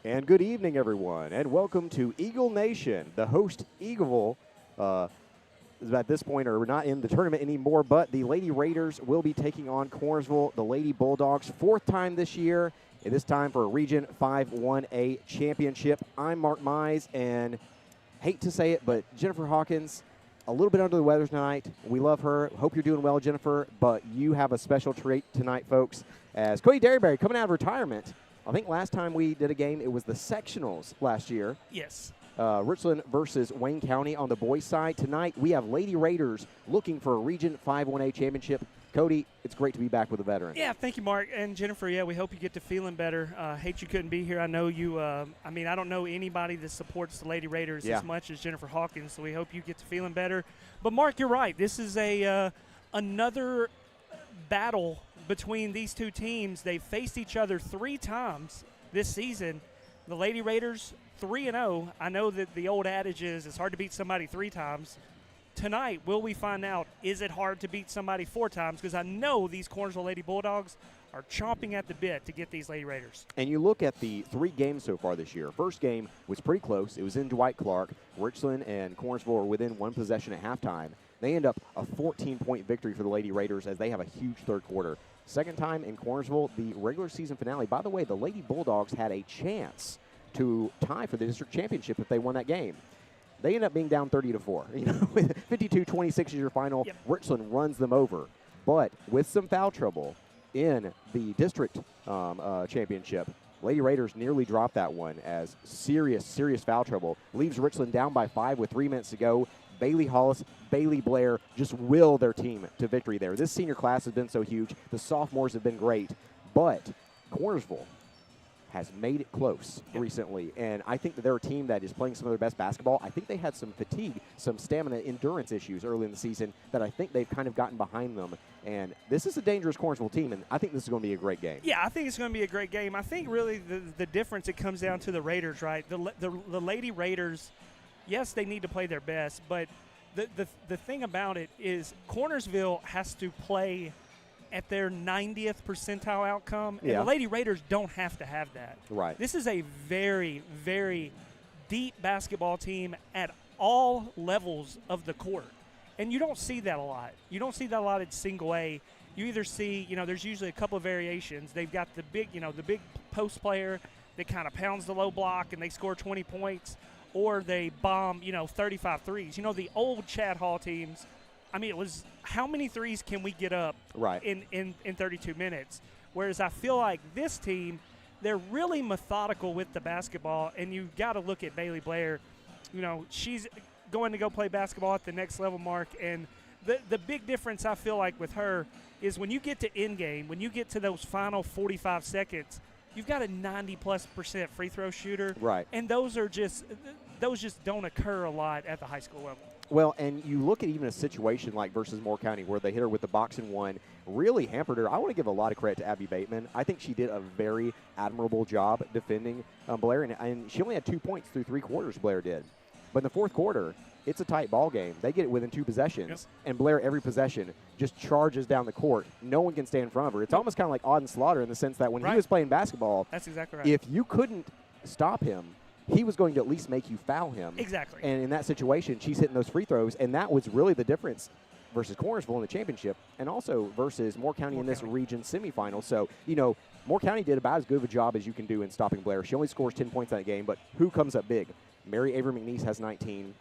And good evening, everyone, and welcome to Eagle Nation. The host, Eagleville, at this point are not in the tournament anymore, but the Lady Raiders will be taking on Cornersville, the Lady Bulldogs, fourth time this year. It is time for a Region 5-1A championship. I'm Mark Mize, and hate to say it, but Jennifer Hawkins, a little bit under the weather tonight. We love her. Hope you're doing well, Jennifer, but you have a special treat tonight, folks, as Cody Derryberry coming out of retirement. I think last time we did a game, it was the sectionals last year. Yes. Richland versus Wayne County on the boys' side. Tonight, we have Lady Raiders looking for a Region 5-1A championship. Cody, it's great to be back with a veteran. Yeah, thank you, Mark. And Jennifer, yeah, we hope you get to feeling better. Hate you couldn't be here. I know you, I don't know anybody that supports the Lady Raiders as much as Jennifer Hawkins, so we hope you get to feeling better. But, Mark, you're right. This is another battle between these two teams. They've faced each other 3 times this season. The Lady Raiders 3-0. I know that the old adage is it's hard to beat somebody 3 times. Tonight, will we find out, is it hard to beat somebody 4 times? Because I know these Cornersville Lady Bulldogs are chomping at the bit to get these Lady Raiders. And you look at the 3 games so far this year. First game was pretty close. It was in Dwight Clark. Richland and Cornersville are within 1 possession at halftime. They end up a 14-point victory for the Lady Raiders as they have a huge third quarter. Second time in Cornersville, the regular season finale. By the way, the Lady Bulldogs had a chance to tie for the district championship if they won that game. They end up being down 30-4. 52-26 is your final. Yep. Richland runs them over. But with some foul trouble in the district championship, Lady Raiders nearly dropped that one as serious foul trouble. Leaves Richland down by 5 with 3 minutes to go. Bailey Hollis, Bailey Blair just will their team to victory there. This senior class has been so huge. The sophomores have been great. But Cornersville has made it close recently, and I think that they're a team that is playing some of their best basketball. I think they had some fatigue, some stamina, endurance issues early in the season that I think they've kind of gotten behind them, and this is a dangerous Cornersville team, and I think this is going to be a great game. Yeah, I think it's going to be a great game. I think really the difference, it comes down to the Raiders, right? The Lady Raiders, yes, they need to play their best, but the thing about it is Cornersville has to play at their 90th percentile outcome, and the Lady Raiders don't have to have that. Right. This is a very, very deep basketball team at all levels of the court, and you don't see that a lot. You don't see that a lot in single A. You either see, there's usually a couple of variations. They've got the big post player that kind of pounds the low block and they score 20 points, or they bomb, 35 threes. The old Chad Hall teams, it was how many threes can we get up in 32 minutes? Whereas I feel like this team, they're really methodical with the basketball, and you got to look at Bailey Blair. She's going to go play basketball at the next level, Mark, and the big difference I feel like with her is when you get to end game, when you get to those final 45 seconds, you've got a 90+% free throw shooter. Right. And those just don't occur a lot at the high school level. Well, and you look at even a situation like versus Moore County where they hit her with the box and one, really hampered her. I want to give a lot of credit to Abby Bateman. I think she did a very admirable job defending Blair, and she only had 2 points through 3 quarters, Blair did. But in the fourth quarter, it's a tight ball game. They get it within 2 possessions, and Blair, every possession, just charges down the court. No one can stand in front of her. It's almost kind of like Auden Slaughter in the sense that when he was playing basketball, that's exactly right. If you couldn't stop him, he was going to at least make you foul him. Exactly. And in that situation, she's hitting those free throws, and that was really the difference versus Cornersville in the championship and also versus Moore County in this region semifinal. So, Moore County did about as good of a job as you can do in stopping Blair. She only scores 10 points in that game, but who comes up big? Mary Avery McNeese has 19.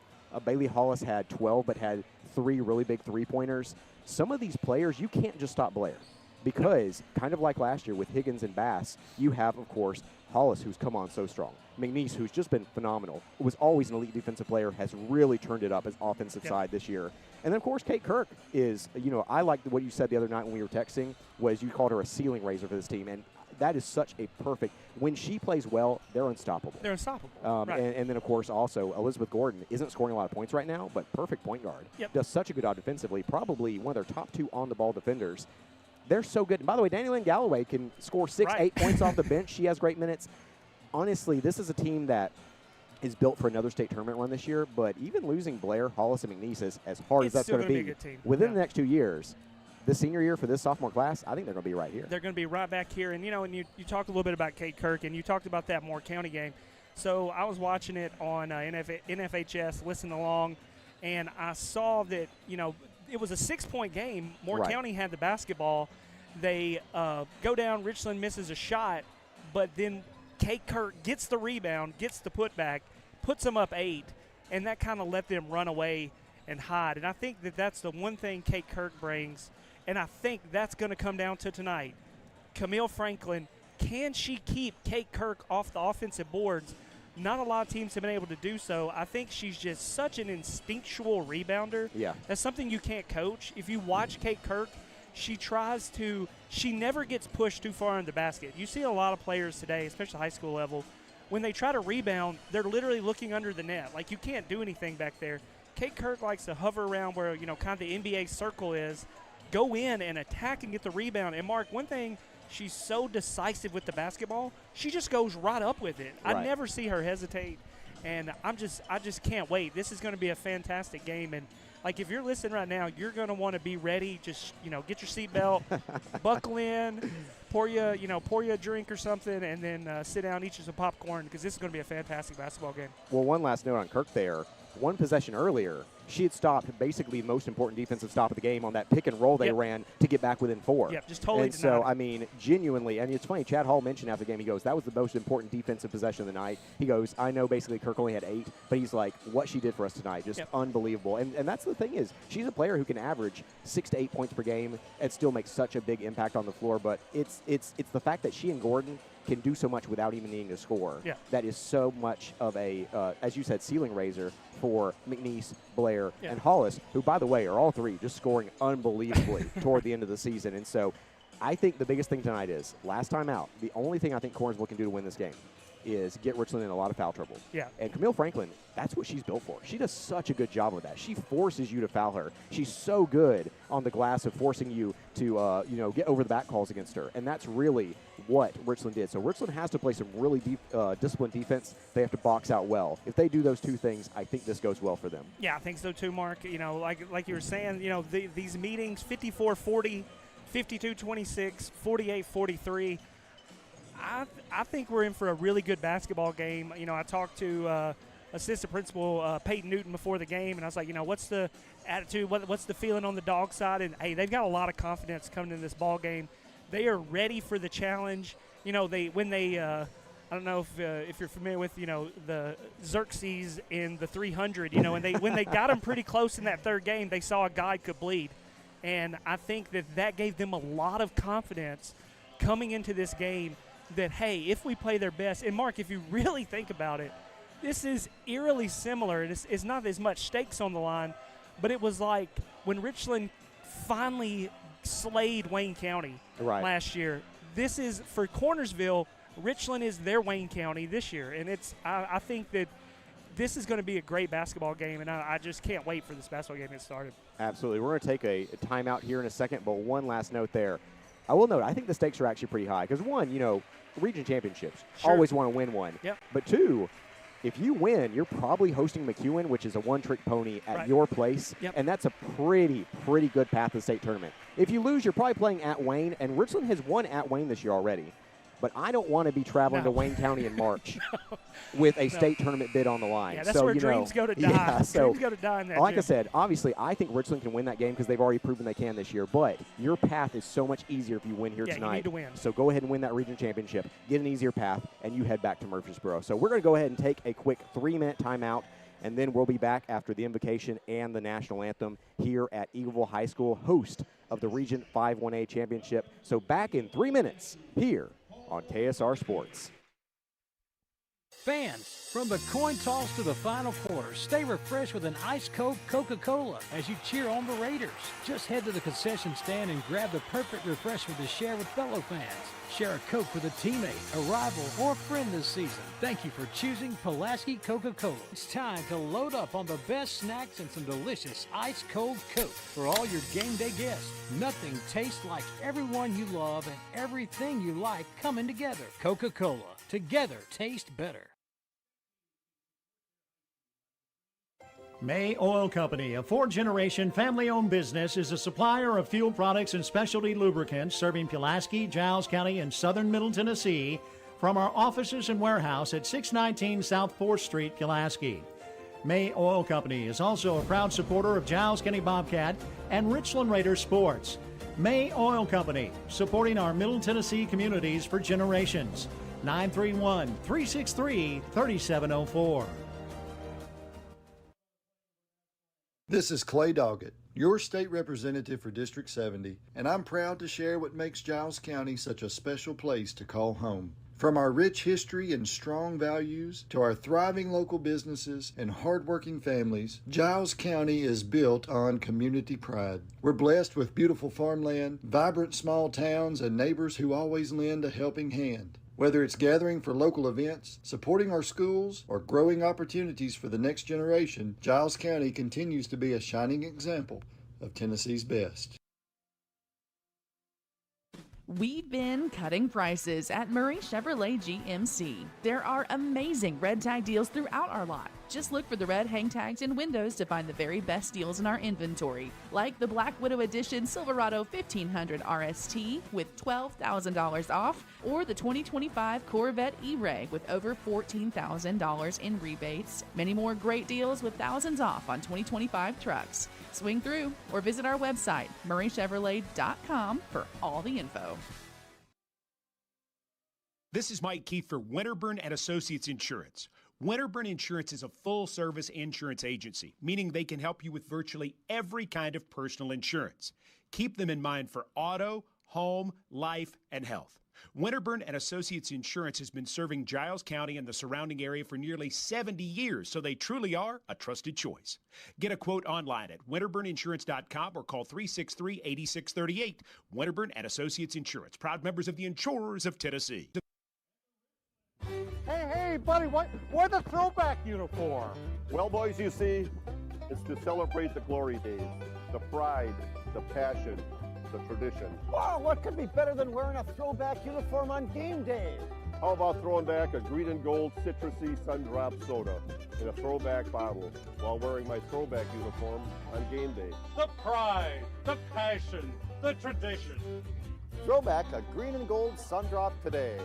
Bailey Hollis had 12 but had 3 really big three-pointers. Some of these players, you can't just stop Blair because, kind of like last year with Higgins and Bass, you have, of course, Hollis, who's come on so strong. McNeese, who's just been phenomenal, was always an elite defensive player, has really turned it up as offensive side this year. And then, of course, Kate Kirk is, I like what you said the other night when we were texting, was you called her a ceiling raiser for this team. And that is such a perfect – when she plays well, they're unstoppable. They're unstoppable. And then, of course, also Elizabeth Gordon isn't scoring a lot of points right now, but perfect point guard. Does such a good job defensively, probably one of their top 2 on-the-ball defenders. They're so good. And by the way, Danielle Galloway can score 8 points off the bench. She has great minutes. Honestly, this is a team that is built for another state tournament run this year, but even losing Blair, Hollis, and McNeese as hard as that's going to be, within the next 2 years, this senior year for this sophomore class, I think they're going to be right here. They're going to be right back here. And, and you talked a little bit about Kate Kirk, and you talked about that Moore County game. So I was watching it on NFHS, listening along, and I saw that, it was a 6-point game. Moore County had the basketball. They go down. Richland misses a shot, but then Kate Kirk gets the rebound, gets the putback, puts them up 8, and that kind of let them run away and hide. And I think that that's the one thing Kate Kirk brings, and I think that's going to come down to tonight. Camille Franklin, can she keep Kate Kirk off the offensive boards? Not a lot of teams have been able to do so. I think she's just such an instinctual rebounder. Yeah. That's something you can't coach. If you watch Kate Kirk, she never gets pushed too far in the basket. You see a lot of players today, especially high school level, when they try to rebound, they're literally looking under the net. Like, you can't do anything back there. Kate Kirk likes to hover around where, kind of the NBA circle is, go in and attack and get the rebound. And, Mark, one thing, she's so decisive with the basketball, she just goes right up with it. Right. I never see her hesitate, and I just can't wait. This is going to be a fantastic game. And, like, if you're listening right now, you're going to want to be ready. Just, get your seatbelt, buckle in, pour you a drink or something, and then sit down, eat you some popcorn, because this is going to be a fantastic basketball game. Well, one last note on Kirk there. One possession earlier, she had stopped basically the most important defensive stop of the game on that pick and roll they ran to get back within 4. Yep, just totally And so, I mean, genuinely, and it's funny, Chad Hall mentioned after the game, he goes, that was the most important defensive possession of the night. He goes, I know basically Kirk only had 8, but he's like, what she did for us tonight, just unbelievable. And that's the thing is, she's a player who can average 6 to 8 points per game and still make such a big impact on the floor, but it's the fact that she and Gordon can do so much without even needing to score. Yeah. That is so much of a, as you said, ceiling raiser for McNeese, Blair, and Hollis, who, by the way, are all 3 just scoring unbelievably toward the end of the season. And so I think the biggest thing tonight is, last time out, the only thing I think Cornersville can do to win this game is get Richland in a lot of foul trouble. Yeah. And Camille Franklin, that's what she's built for. She does such a good job with that. She forces you to foul her. She's so good on the glass of forcing you to, get over the back calls against her. And that's really what Richland did. So Richland has to play some really deep, disciplined defense. They have to box out well. If they do those 2 things, I think this goes well for them. Yeah, I think so too, Mark. Like you were saying, these meetings, 54-40, 52-26, 48-43. I think we're in for a really good basketball game. I talked to assistant principal Peyton Newton before the game, and I was like, what's the attitude? What's the feeling on the dog side? And, hey, they've got a lot of confidence coming into this ball game. They are ready for the challenge. I don't know if you're familiar with, the Xerxes in the 300, and when they got them pretty close in that third game, they saw a guy could bleed. And I think that gave them a lot of confidence coming into this game that, hey, if we play their best, and Mark, if you really think about it, this is eerily similar. It's not as much stakes on the line, but it was like when Richland finally slayed Wayne County last year. This is, for Cornersville, Richland is their Wayne County this year, and I think that this is going to be a great basketball game, and I just can't wait for this basketball game to get started. Absolutely. We're going to take a timeout here in a second, but one last note there. I will note, I think the stakes are actually pretty high because, one, region championships, always want to win one. Yep. But 2, if you win, you're probably hosting McEwen, which is a one-trick pony at your place, and that's a pretty good path to the state tournament. If you lose, you're probably playing at Wayne, and Richland has won at Wayne this year already. But I don't want to be traveling to Wayne County in March with a state tournament bid on the line. Yeah, that's where dreams go to die. Yeah, so, dreams go to die in that like gym. I said, obviously, I think Richland can win that game because they've already proven they can this year. But your path is so much easier if you win here tonight. You need to win. So go ahead and win that region championship, get an easier path, and you head back to Murfreesboro. So we're going to go ahead and take a quick 3-minute timeout, and then we'll be back after the invocation and the national anthem here at Eagleville High School, host of the Region 5-1A Championship. So back in 3 minutes here on KSR Sports. Fans, from the coin toss to the final quarter, stay refreshed with an ice cold Coca-Cola as you cheer on the Raiders. Just head to the concession stand and grab the perfect refreshment to share with fellow fans. Share a Coke with a teammate, a rival, or a friend this season. Thank you for choosing Pulaski Coca-Cola. It's time to load up on the best snacks and some delicious ice cold Coke for all your game day guests. Nothing tastes like everyone you love and everything you like coming together. Coca-Cola. Together taste better. May Oil Company, a four-generation family-owned business, is a supplier of fuel products and specialty lubricants serving Pulaski, Giles County, and southern Middle Tennessee from our offices and warehouse at 619 South 4th Street, Pulaski. May Oil Company is also a proud supporter of Giles County Bobcat and Richland Raiders sports. May Oil Company, supporting our Middle Tennessee communities for generations. 931-363-3704. This is Clay Doggett, your state representative for District 70, and I'm proud to share what makes Giles County such a special place to call home. From our rich history and strong values to our thriving local businesses and hardworking families, Giles County is built on community pride. We're blessed with beautiful farmland, vibrant small towns, and neighbors who always lend a helping hand. Whether it's gathering for local events, supporting our schools, or growing opportunities for the next generation, Giles County continues to be a shining example of Tennessee's best. We've been cutting prices at Murray Chevrolet GMC. There are amazing red tag deals throughout our lot. Just look for the red hang tags and windows to find the very best deals in our inventory, like the Black Widow Edition Silverado 1500 RST with $12,000 off, or the 2025 Corvette E-Ray with over $14,000 in rebates. Many more great deals with thousands off on 2025 trucks. Swing through or visit our website, murraychevrolet.com, for all the info. This is Mike Keefe for Winterburn and Associates Insurance. Winterburn Insurance is a full-service insurance agency, meaning they can help you with virtually every kind of personal insurance. Keep them in mind for auto, home, life, and health. Winterburn and Associates Insurance has been serving Giles County and the surrounding area for nearly 70 years, so they truly are a trusted choice. Get a quote online at winterburninsurance.com or call 363-8638. Winterburn and Associates Insurance, proud members of the Insurers of Tennessee. Hey, buddy, why the throwback uniform? Well, boys, you see, it's to celebrate the glory days, the pride, the passion, the tradition. Wow, what could be better than wearing a throwback uniform on game day? How about throwing back a green and gold citrusy Sundrop soda in a throwback bottle while wearing my throwback uniform on game day? The pride, the passion, the tradition. Throwback a green and gold Sundrop today.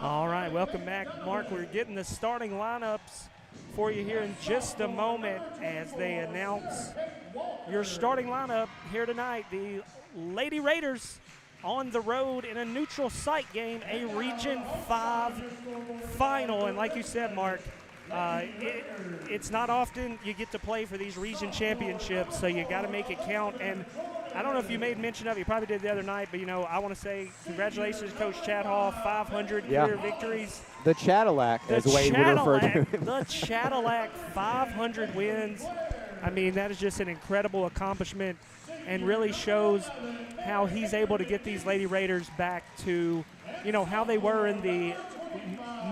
All right, welcome back, Mark. We're getting the starting lineups for you here in just a moment as they announce your starting lineup here tonight. The Lady Raiders on the road in a neutral site game, a Region 5 final. And like you said, Mark, it's not often you get to play for these region championships, so you got to make it count. And I don't know if you made mention of it, you probably did the other night, but, I want to say congratulations, Coach Chad Hall, 500 career victories. The Cadillac, as Wade would refer to it. The Cadillac, 500 wins. I mean, that is just an incredible accomplishment and really shows how he's able to get these Lady Raiders back to, how they were in the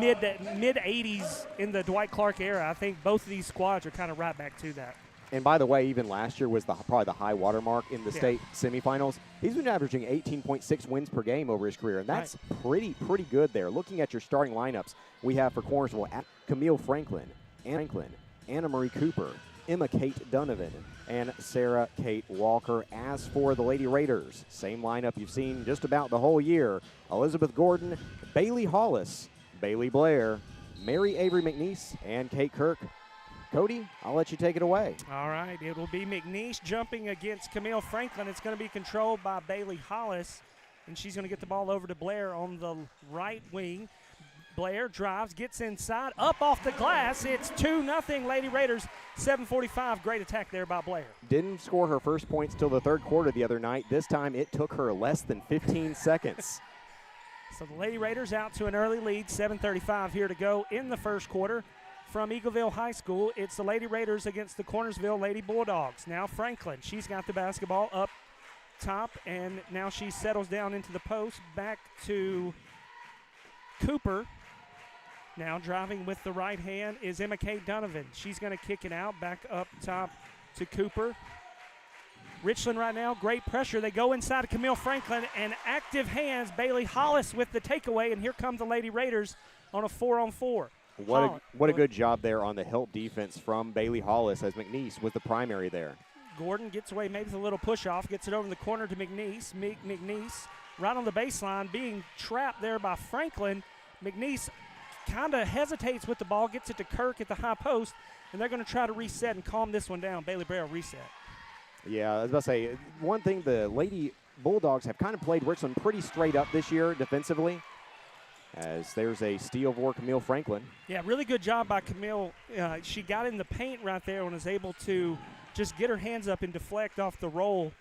mid 80s in the Dwight Clark era. I think both of these squads are kind of right back to that. And by the way, even last year was probably the high water mark in the state semifinals. He's been averaging 18.6 wins per game over his career, and that's pretty good there. Looking at your starting lineups, we have for Cornersville Camille Franklin, Anna Marie Cooper, Emma Kate Donovan, and Sarah Kate Walker. As for the Lady Raiders, same lineup you've seen just about the whole year. Elizabeth Gordon, Bailey Hollis, Bailey Blair, Mary Avery McNeese, and Kate Kirk. Cody, I'll let you take it away. All right, it will be McNeese jumping against Camille Franklin. It's going to be controlled by Bailey Hollis, and she's going to get the ball over to Blair on the right wing. Blair drives, gets inside, up off the glass. It's 2-0 Lady Raiders, 7:45. Great attack there by Blair. Didn't score her first points till the third quarter the other night. This time it took her less than 15 seconds. So the Lady Raiders out to an early lead, 7:35 here to go in the first quarter. From Eagleville High School, it's the Lady Raiders against the Cornersville Lady Bulldogs. Now Franklin, she's got the basketball up top, and now she settles down into the post. Back to Cooper. Now driving with the right hand is Emma Kate Donovan. She's going to kick it out, back up top to Cooper. Richland right now, great pressure. They go inside of Camille Franklin, and active hands, Bailey Hollis with the takeaway, and here come the Lady Raiders on a 4-on-4. What a good job there on the help defense from Bailey Hollis, as McNeese was the primary there. Gordon gets away, maybe with a little push-off, gets it over in the corner to McNeese. McNeese right on the baseline, being trapped there by Franklin. McNeese kind of hesitates with the ball, gets it to Kirk at the high post, and they're going to try to reset and calm this one down. Bailey Blair reset. Yeah, I was about to say, one thing, the Lady Bulldogs have kind of played Richland pretty straight up this year defensively, as there's a steal for Camille Franklin. Yeah, really good job by Camille. She got in the paint right there and was able to just get her hands up and deflect off the roll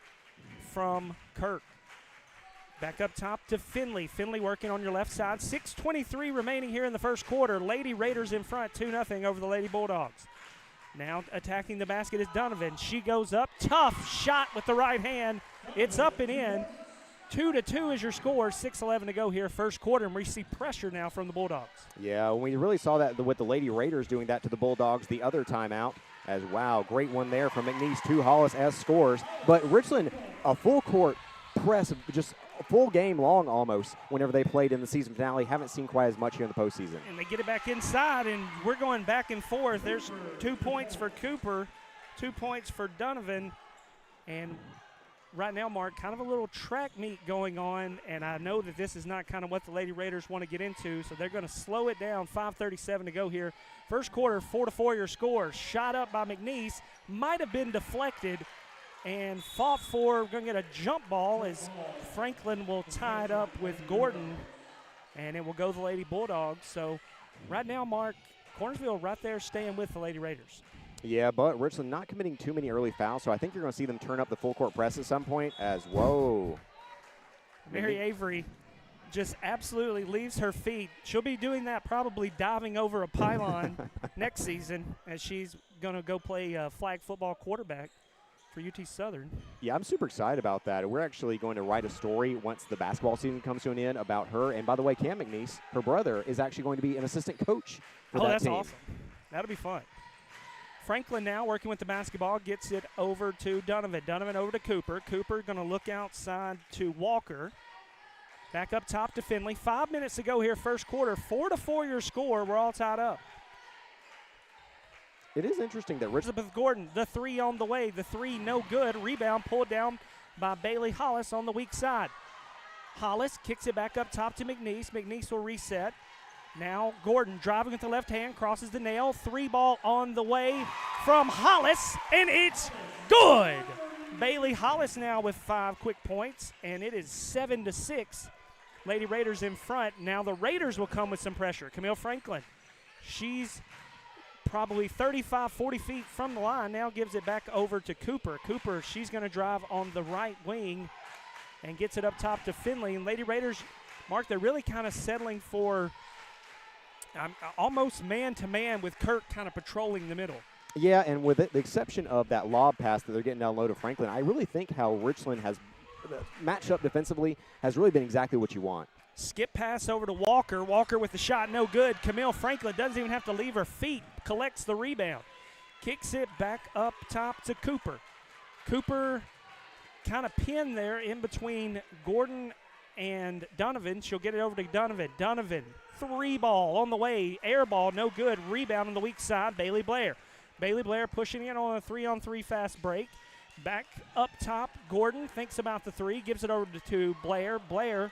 from Kirk. Back up top to Finley. Finley working on your left side. 6:23 remaining here in the first quarter. Lady Raiders in front, 2-0 over the Lady Bulldogs. Now attacking the basket is Donovan. She goes up. Tough shot with the right hand. It's up and in. 2-2 is your score. 6:11 to go here, first quarter, and we see pressure now from the Bulldogs. Yeah, we really saw that with the Lady Raiders doing that to the Bulldogs the other timeout. As wow, great one there from McNeese. 2 Hollis as scores. But Richland, a full court press, just a full game long almost whenever they played in the season finale. Haven't seen quite as much here in the postseason. And they get it back inside, and we're going back and forth. There's 2 points for Cooper, 2 points for Donovan. And right now, Mark, kind of a little track meet going on, and I know that this is not kind of what the Lady Raiders want to get into, so they're going to slow it down. 5:37 to go here. First quarter, 4-4 your score. Shot up by McNeese, might have been deflected and fought for. We're going to get a jump ball as Franklin will tie it up with Gordon, and it will go the Lady Bulldogs. So right now, Mark, Cornersville right there staying with the Lady Raiders. Yeah, but Richland not committing too many early fouls, so I think you're going to see them turn up the full court press at some point as, whoa. Mary Avery just absolutely leaves her feet. She'll be doing that probably diving over a pylon next season as she's going to go play flag football quarterback for UT Southern. Yeah, I'm super excited about that. We're actually going to write a story once the basketball season comes to an end about her. And by the way, Cam McNeese, her brother, is actually going to be an assistant coach for that that's team. Awesome. That'll be fun. Franklin now working with the basketball, gets it over to Donovan. Donovan over to Cooper. Cooper going to look outside to Walker. Back up top to Finley. 5 minutes to go here, first quarter. 4-4 your score. We're all tied up. It is interesting that Elizabeth Gordon, the 3 on the way. The 3 no good. Rebound pulled down by Bailey Hollis on the weak side. Hollis kicks it back up top to McNeese. McNeese will reset. Now Gordon driving with the left hand, crosses the nail. 3 ball on the way from Hollis, and it's good. Bailey Hollis now with 5 quick points, and it is 7-6. Lady Raiders in front. Now the Raiders will come with some pressure. Camille Franklin, she's probably 35, 40 feet from the line. Now gives it back over to Cooper. Cooper, she's going to drive on the right wing and gets it up top to Finley. And Lady Raiders, Mark, they're really kind of settling for almost man-to-man with Kirk kind of patrolling the middle. Yeah, and with the exception of that lob pass that they're getting down low to Franklin, I really think how Richland has matched up defensively has really been exactly what you want. Skip pass over to Walker. Walker with the shot, no good. Camille Franklin doesn't even have to leave her feet, collects the rebound. Kicks it back up top to Cooper. Cooper kind of pinned there in between Gordon and Donovan. She'll get it over to Donovan. Donovan, 3 ball on the way. Air ball, no good. Rebound on the weak side, Bailey Blair. Bailey Blair pushing in on a 3-on-3 fast break. Back up top, Gordon thinks about the 3, gives it over to Blair. Blair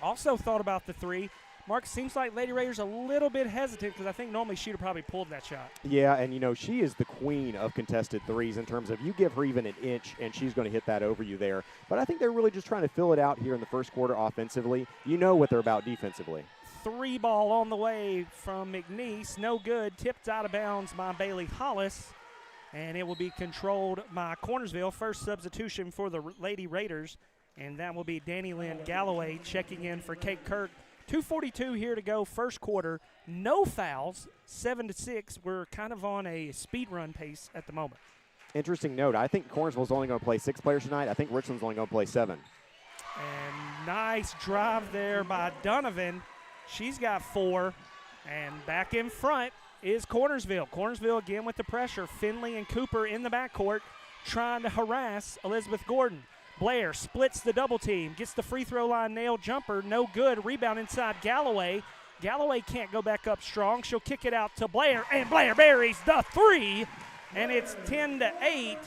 also thought about the 3. Mark, seems like Lady Raiders a little bit hesitant because I think normally she'd have probably pulled that shot. Yeah, and, you know, she is the queen of contested threes in terms of you give her even an inch and she's going to hit that over you there. But I think they're really just trying to fill it out here in the first quarter offensively. You know what they're about defensively. 3 ball on the way from McNeese. No good. Tipped out of bounds by Bailey Hollis. And it will be controlled by Cornersville. First substitution for the Lady Raiders. And that will be Danny Lynn Galloway checking in for Kate Kirk. 2:42 here to go, first quarter. No fouls, 7-6. We're kind of on a speed run pace at the moment. Interesting note. I think Cornersville's only going to play 6 players tonight. I think Richland's only going to play 7. And nice drive there by Donovan. She's got 4. And back in front is Cornersville. Cornersville again with the pressure. Finley and Cooper in the backcourt trying to harass Elizabeth Gordon. Blair splits the double team, gets the free throw line nail jumper, no good. Rebound inside Galloway. Galloway can't go back up strong. She'll kick it out to Blair, and Blair buries the 3, and it's 10-8.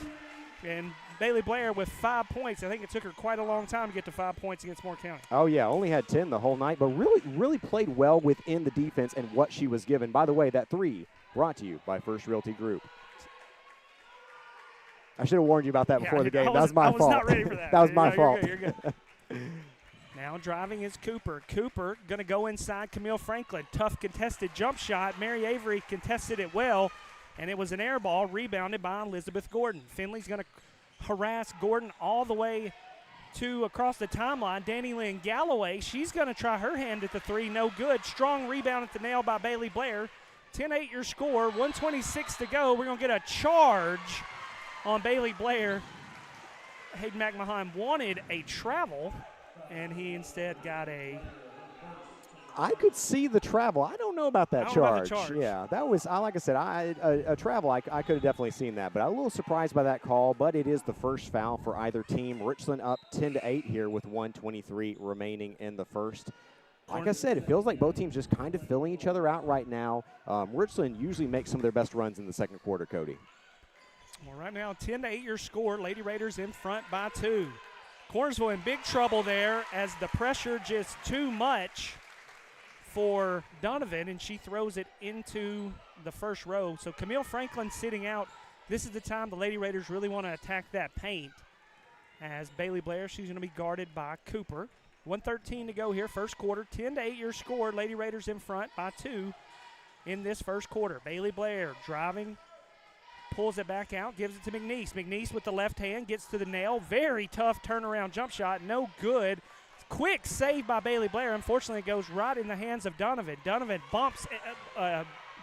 And Bailey Blair with 5 points. I think it took her quite a long time to get to 5 points against Moore County. Oh, yeah, only had 10 the whole night, but really played well within the defense and what she was given. By the way, that 3 brought to you by First Realty Group. I should have warned you about that before the game. That was my fault. I was not ready for that. That was my fault. You're good. Now driving is Cooper. Cooper going to go inside Camille Franklin. Tough contested jump shot. Mary Avery contested it well, and it was an air ball rebounded by Elizabeth Gordon. Finley's going to harass Gordon all the way to across the timeline. Danny Lynn Galloway, she's going to try her hand at the 3. No good. Strong rebound at the nail by Bailey Blair. 10-8 your score. 126 to go. We're going to get a charge on Bailey Blair. Hayden McMahon wanted a travel, and he instead got a... I could see the travel. I don't know about that charge. Charge. Yeah, that was, like I said, a travel. I could have definitely seen that, but I'm a little surprised by that call. But it is the first foul for either team. Richland up 10-8 here with 1:23 remaining in the first. Like I said, it feels like both teams just kind of filling each other out right now. Richland usually makes some of their best runs in the second quarter, Cody. Well, right now, 10-8 your score. Lady Raiders in front by 2. Cornersville in big trouble there as the pressure just too much for Donovan, and she throws it into the first row. So Camille Franklin sitting out. This is the time the Lady Raiders really want to attack that paint. As Bailey Blair, she's going to be guarded by Cooper. 1:13 to go here, first quarter. 10-8 your score. Lady Raiders in front by 2 in this first quarter. Bailey Blair driving, pulls it back out, gives it to McNeese. McNeese with the left hand gets to the nail. Very tough turnaround jump shot. No good. Quick save by Bailey Blair. Unfortunately, it goes right in the hands of Donovan. Donovan bumps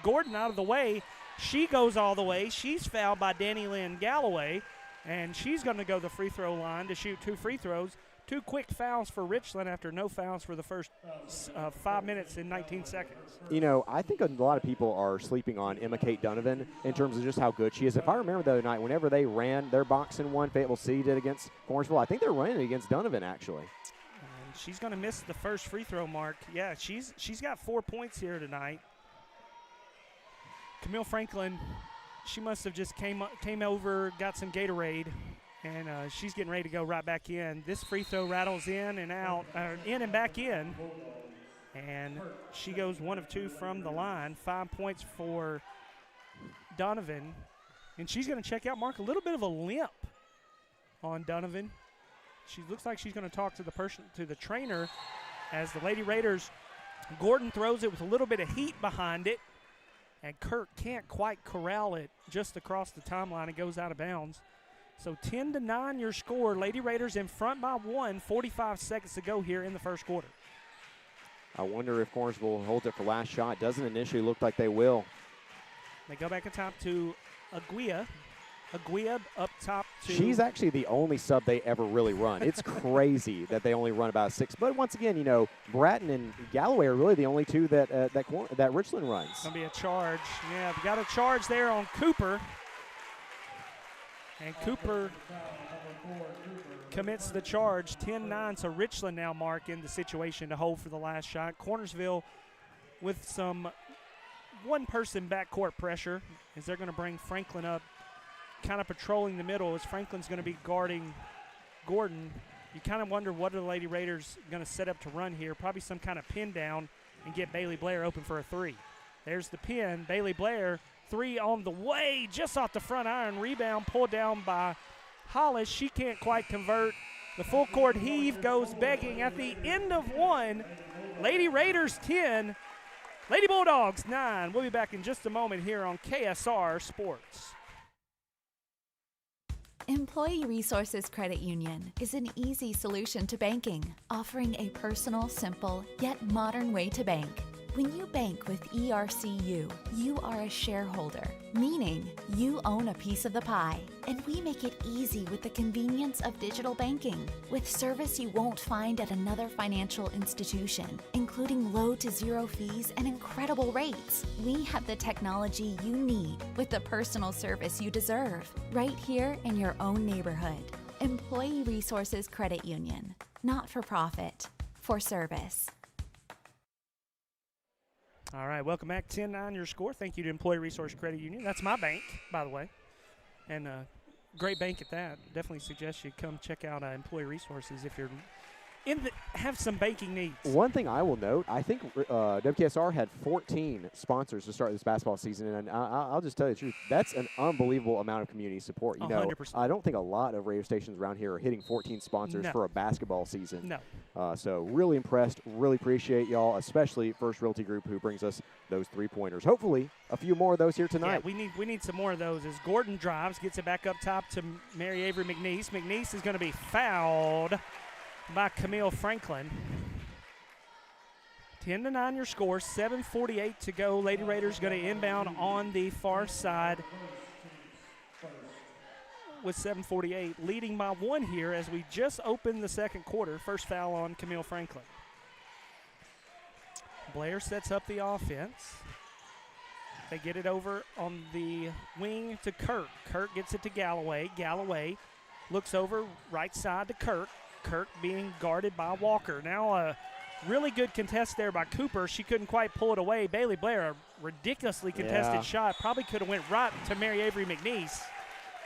Gordon out of the way. She goes all the way. She's fouled by Danny Lynn Galloway, and she's going to go to the free throw line to shoot 2 free throws. 2 quick fouls for Richland after no fouls for the first 5 minutes and 19 seconds. You know, I think a lot of people are sleeping on Emma Kate Donovan in terms of just how good she is. If I remember the other night, whenever they ran their boxing one, Fayetteville City did against Cornersville, I think they're running it against Donovan, actually. And she's going to miss the first free throw mark. Yeah, she's got 4 points here tonight. Camille Franklin, she must have just came over, got some Gatorade, and she's getting ready to go right back in. This free throw rattles in and out, in and back in. And she goes 1 of 2 from the line. 5 points for Donovan. And she's going to check out, Mark, a little bit of a limp on Donovan. She looks like she's going to talk to the trainer as the Lady Raiders. Gordon throws it with a little bit of heat behind it. And Kirk can't quite corral it just across the timeline. It goes out of bounds. So 10-9 your score. Lady Raiders in front by 1. 45 seconds to go here in the first quarter. I wonder if Cornersville holds it for last shot. Doesn't initially look like they will. They go back on top to Aguia. Aguia up top to... She's actually the only sub they ever really run. It's crazy that they only run about 6. But once again, you know, Bratton and Galloway are really the only 2 that Richland runs. Going to be a charge. Yeah, we got a charge there on Cooper. And Cooper commits the charge. 10-9, so Richland now, Mark, in the situation to hold for the last shot. Cornersville with some one-person backcourt pressure as they're going to bring Franklin up, kind of patrolling the middle as Franklin's going to be guarding Gordon. You kind of wonder what are the Lady Raiders going to set up to run here. Probably some kind of pin down and get Bailey Blair open for a 3. There's the pin. Bailey Blair, 3 on the way, just off the front iron. Rebound pulled down by Hollis. She can't quite convert. The full court heave goes begging at the end of 1. Lady Raiders 10, Lady Bulldogs 9. We'll be back in just a moment here on KSR Sports. Employee Resources Credit Union is an easy solution to banking, offering a personal, simple, yet modern way to bank. When you bank with ERCU, you are a shareholder, meaning you own a piece of the pie. And we make it easy with the convenience of digital banking, with service you won't find at another financial institution, including low to zero fees and incredible rates. We have the technology you need with the personal service you deserve, right here in your own neighborhood. Employee Resources Credit Union, not for profit, for service. All right, welcome back. 10-9 your score. Thank you to Employee Resource Credit Union. That's my bank, by the way, and great bank at that. Definitely suggest you come check out Employee Resources if you're have some banking needs. One thing I will note, I think WKSR had 14 sponsors to start this basketball season, and I'll just tell you the truth, that's an unbelievable amount of community support. You know, 100%. I don't think a lot of radio stations around here are hitting 14 sponsors for a basketball season. No. So really impressed, really appreciate y'all, especially First Realty Group who brings us those 3-pointers. Hopefully a few more of those here tonight. Yeah, we need some more of those as Gordon drives, gets it back up top to Mary Avery McNeese. McNeese is going to be fouled by Camille Franklin. 10-9 your score, 7:48 to go. Lady Raiders going to inbound on the far side with 7:48, leading by 1 here as we just opened the second quarter. First foul on Camille Franklin. Blair sets up the offense. They get it over on the wing to Kirk. Kirk gets it to Galloway. Galloway looks over right side to Kirk. Kirk being guarded by Walker. Now a really good contest there by Cooper. She couldn't quite pull it away. Bailey Blair, a ridiculously contested shot. Probably could have went right to Mary Avery McNeese,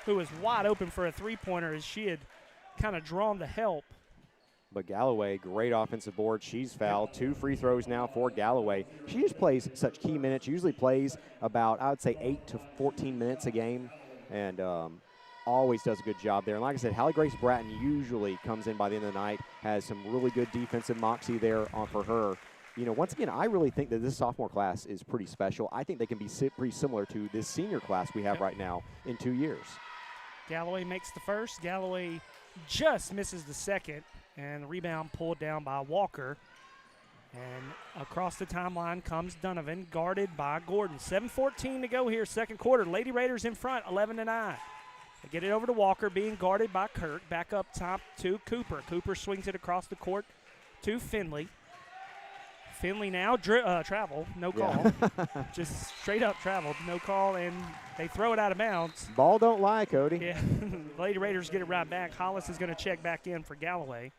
who was wide open for a three-pointer as she had kind of drawn the help. But Galloway, great offensive board. She's fouled. 2 free throws now for Galloway. She just plays such key minutes. Usually plays about, I would say, 8 to 14 minutes a game. And always does a good job there. And like I said, Hallie Grace Bratton usually comes in by the end of the night, has some really good defensive moxie there for her. You know, once again, I really think that this sophomore class is pretty special. I think they can be pretty similar to this senior class we have right now in 2 years. Galloway makes the first. Galloway just misses the second. And the rebound pulled down by Walker. And across the timeline comes Donovan, guarded by Gordon. 7:14 to go here, second quarter. Lady Raiders in front, 11-9. They get it over to Walker, being guarded by Kirk. Back up top to Cooper. Cooper swings it across the court to Finley. Finley now travel, no call. Just straight up traveled, no call, and they throw it out of bounds. Ball don't lie, Cody. Yeah, Lady Raiders get it right back. Hollis is going to check back in for Galloway.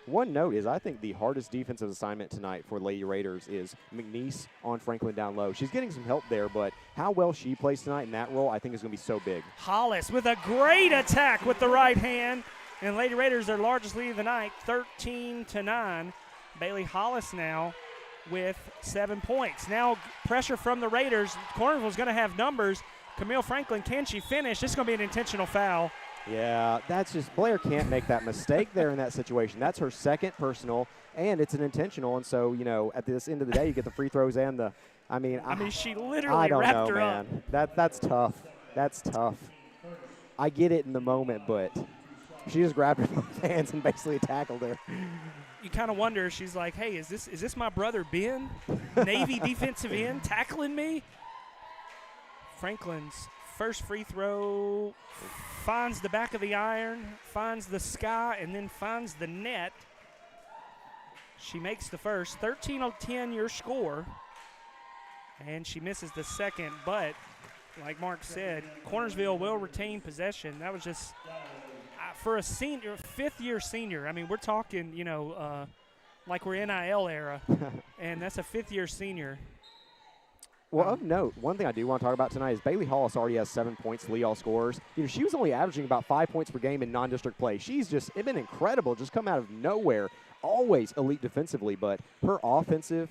One note is I think the hardest defensive assignment tonight for Lady Raiders is McNeese on Franklin down low. She's getting some help there, but how well she plays tonight in that role I think is going to be so big. Hollis with a great attack with the right hand. And Lady Raiders, their largest lead of the night, 13-9. Bailey Hollis now with 7 points. Now pressure from the Raiders. Cornersville's going to have numbers. Camille Franklin, can she finish? This is going to be an intentional foul. Yeah, that's just, Blair can't make that mistake there in that situation. That's her second personal, and it's an intentional. And so, you know, at this end of the day, you get the free throws and the, I mean, she literally wrapped her up. That's tough. That's tough. I get it in the moment, but she just grabbed her both hands and basically tackled her. You kind of wonder, she's like, hey, is this my brother Ben, Navy defensive end, tackling me? Franklin's first free throw finds the back of the iron, finds the sky, and then finds the net. She makes the first. 13-10 your score. And she misses the second, but like Mark said, Cornersville will retain possession. That was just for a senior, fifth-year senior. I mean, we're talking, you know, like we're NIL era, and that's a fifth-year senior. Well, of note, one thing I do want to talk about tonight is Bailey Hollis already has 7 points, lead all scorers. You know, she was only averaging about 5 points per game in non-district play. She's just been incredible, just come out of nowhere. Always elite defensively, but her offensive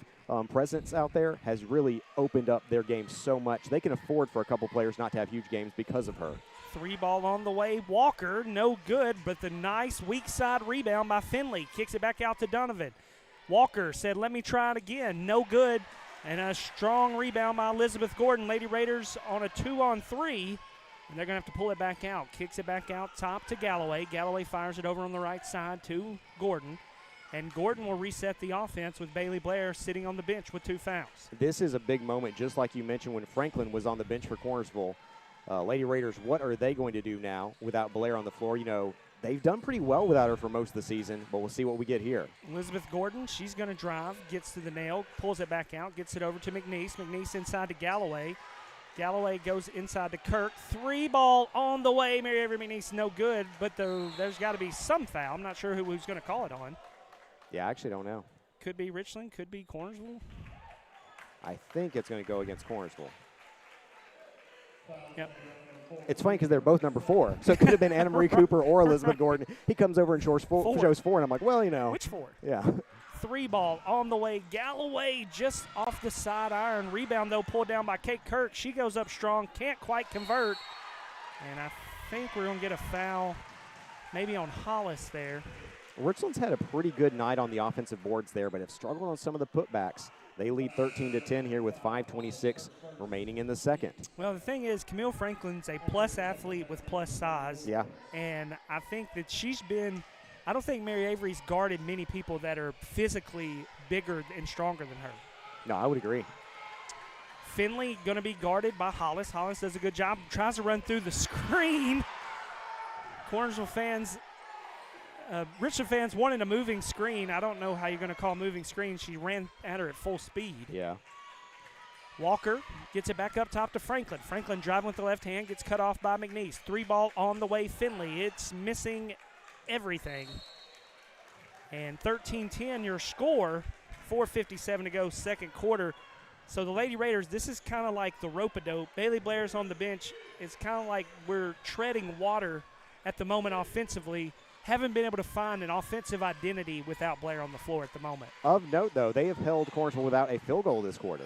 presence out there has really opened up their game so much. They can afford for a couple players not to have huge games because of her. 3 ball on the way. Walker, no good, but the nice weak side rebound by Finley. Kicks it back out to Donovan. Walker said, let me try it again. No good. And a strong rebound by Elizabeth Gordon. Lady Raiders on a 2-on-3. And they're going to have to pull it back out. Kicks it back out top to Galloway. Galloway fires it over on the right side to Gordon. And Gordon will reset the offense with Bailey Blair sitting on the bench with 2 fouls. This is a big moment, just like you mentioned when Franklin was on the bench for Cornersville. Lady Raiders, what are they going to do now without Blair on the floor? You know, they've done pretty well without her for most of the season, but we'll see what we get here. Elizabeth Gordon, she's going to drive, gets to the nail, pulls it back out, gets it over to McNeese. McNeese inside to Galloway. Galloway goes inside to Kirk. 3 ball on the way. Mary Avery McNeese, no good, but there's got to be some foul. I'm not sure who's going to call it on. Yeah, I actually don't know. could be Richland, could be Cornersville. I think it's going to go against Cornersville. Yep. It's funny because they're both number 4. So it could have been Anna Marie Cooper or Elizabeth Gordon. He comes over and shows 4, and I'm like, well, you know. Which 4? Yeah. 3 ball on the way. Galloway just off the side iron. Rebound, though, pulled down by Kate Kirk. She goes up strong, can't quite convert. And I think we're going to get a foul maybe on Hollis there. Richland's had a pretty good night on the offensive boards there, but have struggled on some of the putbacks. They lead 13-10 here with 5:26 remaining in the second. Well, the thing is, Camille Franklin's a plus athlete with plus size. Yeah. And I think that she's been – I don't think Mary Avery's guarded many people that are physically bigger and stronger than her. No, I would agree. Finley going to be guarded by Hollis. Hollis does a good job. Tries to run through the screen. Cornersville fans – Richland fans wanted a moving screen. I don't know how you're going to call moving screen. She ran at her at full speed. Yeah. Walker gets it back up top to Franklin. Franklin driving with the left hand, gets cut off by McNeese. 3 ball on the way, Finley. It's missing everything. And 13-10 your score. 4:57 to go, second quarter. So the Lady Raiders, this is kind of like the rope-a-dope. Bailey Blair's on the bench. It's kind of like we're treading water at the moment offensively. Haven't been able to find an offensive identity without Blair on the floor at the moment. Of note, though, they have held Cornersville without a field goal this quarter.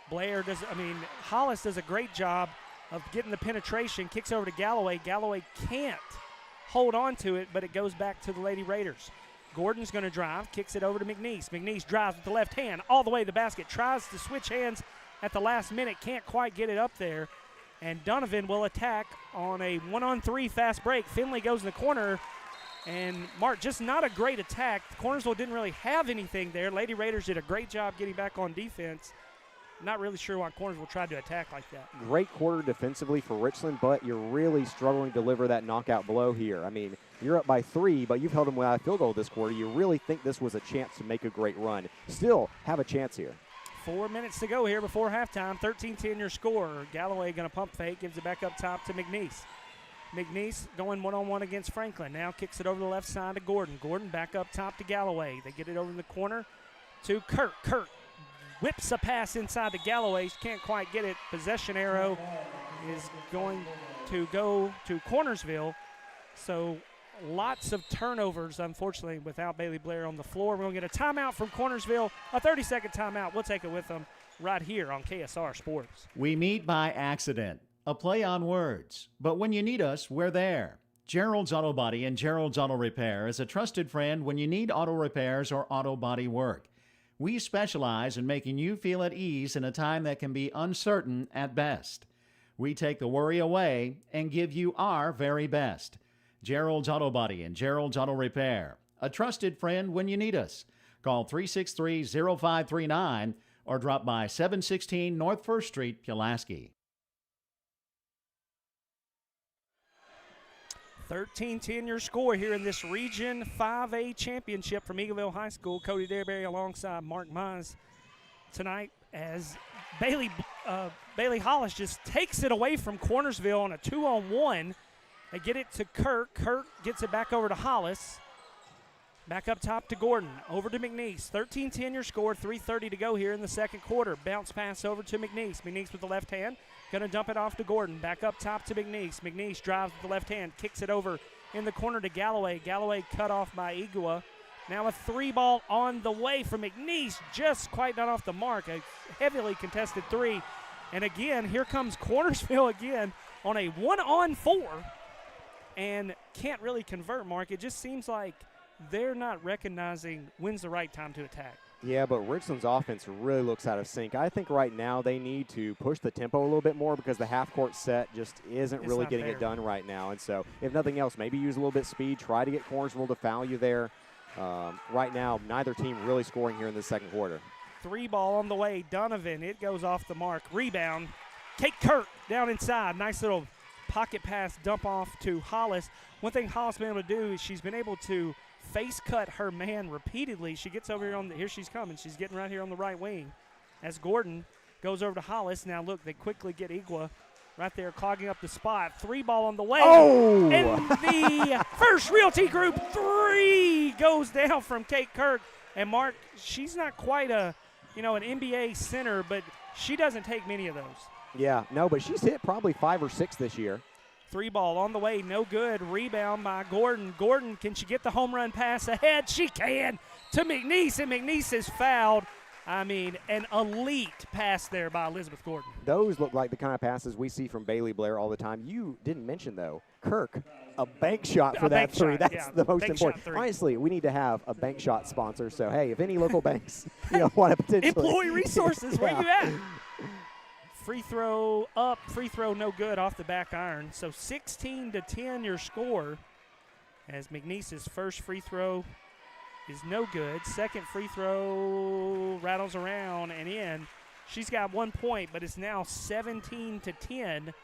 Hollis does a great job of getting the penetration, kicks over to Galloway. Galloway can't hold on to it, but it goes back to the Lady Raiders. Gordon's going to drive, kicks it over to McNeese. McNeese drives with the left hand all the way to the basket, tries to switch hands at the last minute, can't quite get it up there. And Donovan will attack on a 1-on-3 fast break. Finley goes in the corner. And, Mark, just not a great attack. Cornersville didn't really have anything there. Lady Raiders did a great job getting back on defense. Not really sure why Cornersville tried to attack like that. Great quarter defensively for Richland, but you're really struggling to deliver that knockout blow here. I mean, you're up by 3, but you've held them without a field goal this quarter. You really think this was a chance to make a great run. Still have a chance here. 4 minutes to go here before halftime. 13-10 your score. Galloway going to pump fake, gives it back up top to McNeese. McNeese going one-on-one against Franklin. Now kicks it over the left side to Gordon. Gordon back up top to Galloway. They get it over in the corner to Kirk. Kirk whips a pass inside to Galloway. Can't quite get it. Possession arrow is going to go to Cornersville. So lots of turnovers, unfortunately, without Bailey Blair on the floor. We're going to get a timeout from Cornersville, a 30-second timeout. We'll take it with them right here on KSR Sports. We meet by accident, a play on words. But when you need us, we're there. Gerald's Auto Body and Gerald's Auto Repair is a trusted friend when you need auto repairs or auto body work. We specialize in making you feel at ease in a time that can be uncertain at best. We take the worry away and give you our very best. Gerald's Auto Body and Gerald's Auto Repair, a trusted friend when you need us. Call 363-0539 or drop by 716 North 1st Street, Pulaski. 13-10 your score here in this Region 5A championship from Eagleville High School. Cody Derberry alongside Mark Mize tonight as Bailey Hollis just takes it away from Cornersville on a 2-on-1. They get it to Kirk. Kirk gets it back over to Hollis. Back up top to Gordon. Over to McNeese. 13-10 your score. 3:30 to go here in the second quarter. Bounce pass over to McNeese. McNeese with the left hand. Going to dump it off to Gordon. Back up top to McNeese. McNeese drives with the left hand. Kicks it over in the corner to Galloway. Galloway cut off by Igua. Now a 3-ball on the way from McNeese. Just quite not off the mark. A heavily contested 3. And again, here comes Cornersville again on a 1-on-4. And can't really convert, Mark. It just seems like they're not recognizing when's the right time to attack. Yeah, but Richland's offense really looks out of sync. I think right now they need to push the tempo a little bit more because the half-court set just isn't really getting it done right now. And so, if nothing else, maybe use a little bit of speed, try to get Cornersville to foul you there. Right now, neither team really scoring here in the second quarter. 3-ball on the way. Donovan, it goes off the mark. Rebound. Kate Kirk down inside. Nice little pocket pass dump off to Hollis. One thing Hollis has been able to do is she's been able to face cut her man repeatedly. She gets over here here she's coming. She's getting right here on the right wing as Gordon goes over to Hollis. Now look, they quickly get Igua right there clogging up the spot. 3-ball on the way. Oh! And the First Realty Group 3 goes down from Kate Kirk. And Mark, she's not quite an NBA center, but she doesn't take many of those. Yeah, no, but she's hit probably 5 or 6 this year. 3 ball on the way, no good. Rebound by Gordon. Gordon, can she get the home run pass ahead? She can to McNeese, and McNeese is fouled. I mean, an elite pass there by Elizabeth Gordon. Those look like the kind of passes we see from Bailey Blair all the time. You didn't mention, though, Kirk, a bank shot for that three. That's the most important. Honestly, we need to have a bank shot sponsor. So, hey, if any local banks want to potentially. Employee resources, where you at? Free throw up, free throw no good off the back iron. So 16-10 your score as McNeese's first free throw is no good. Second free throw rattles around and in. She's got 1 point, but it's now 17-10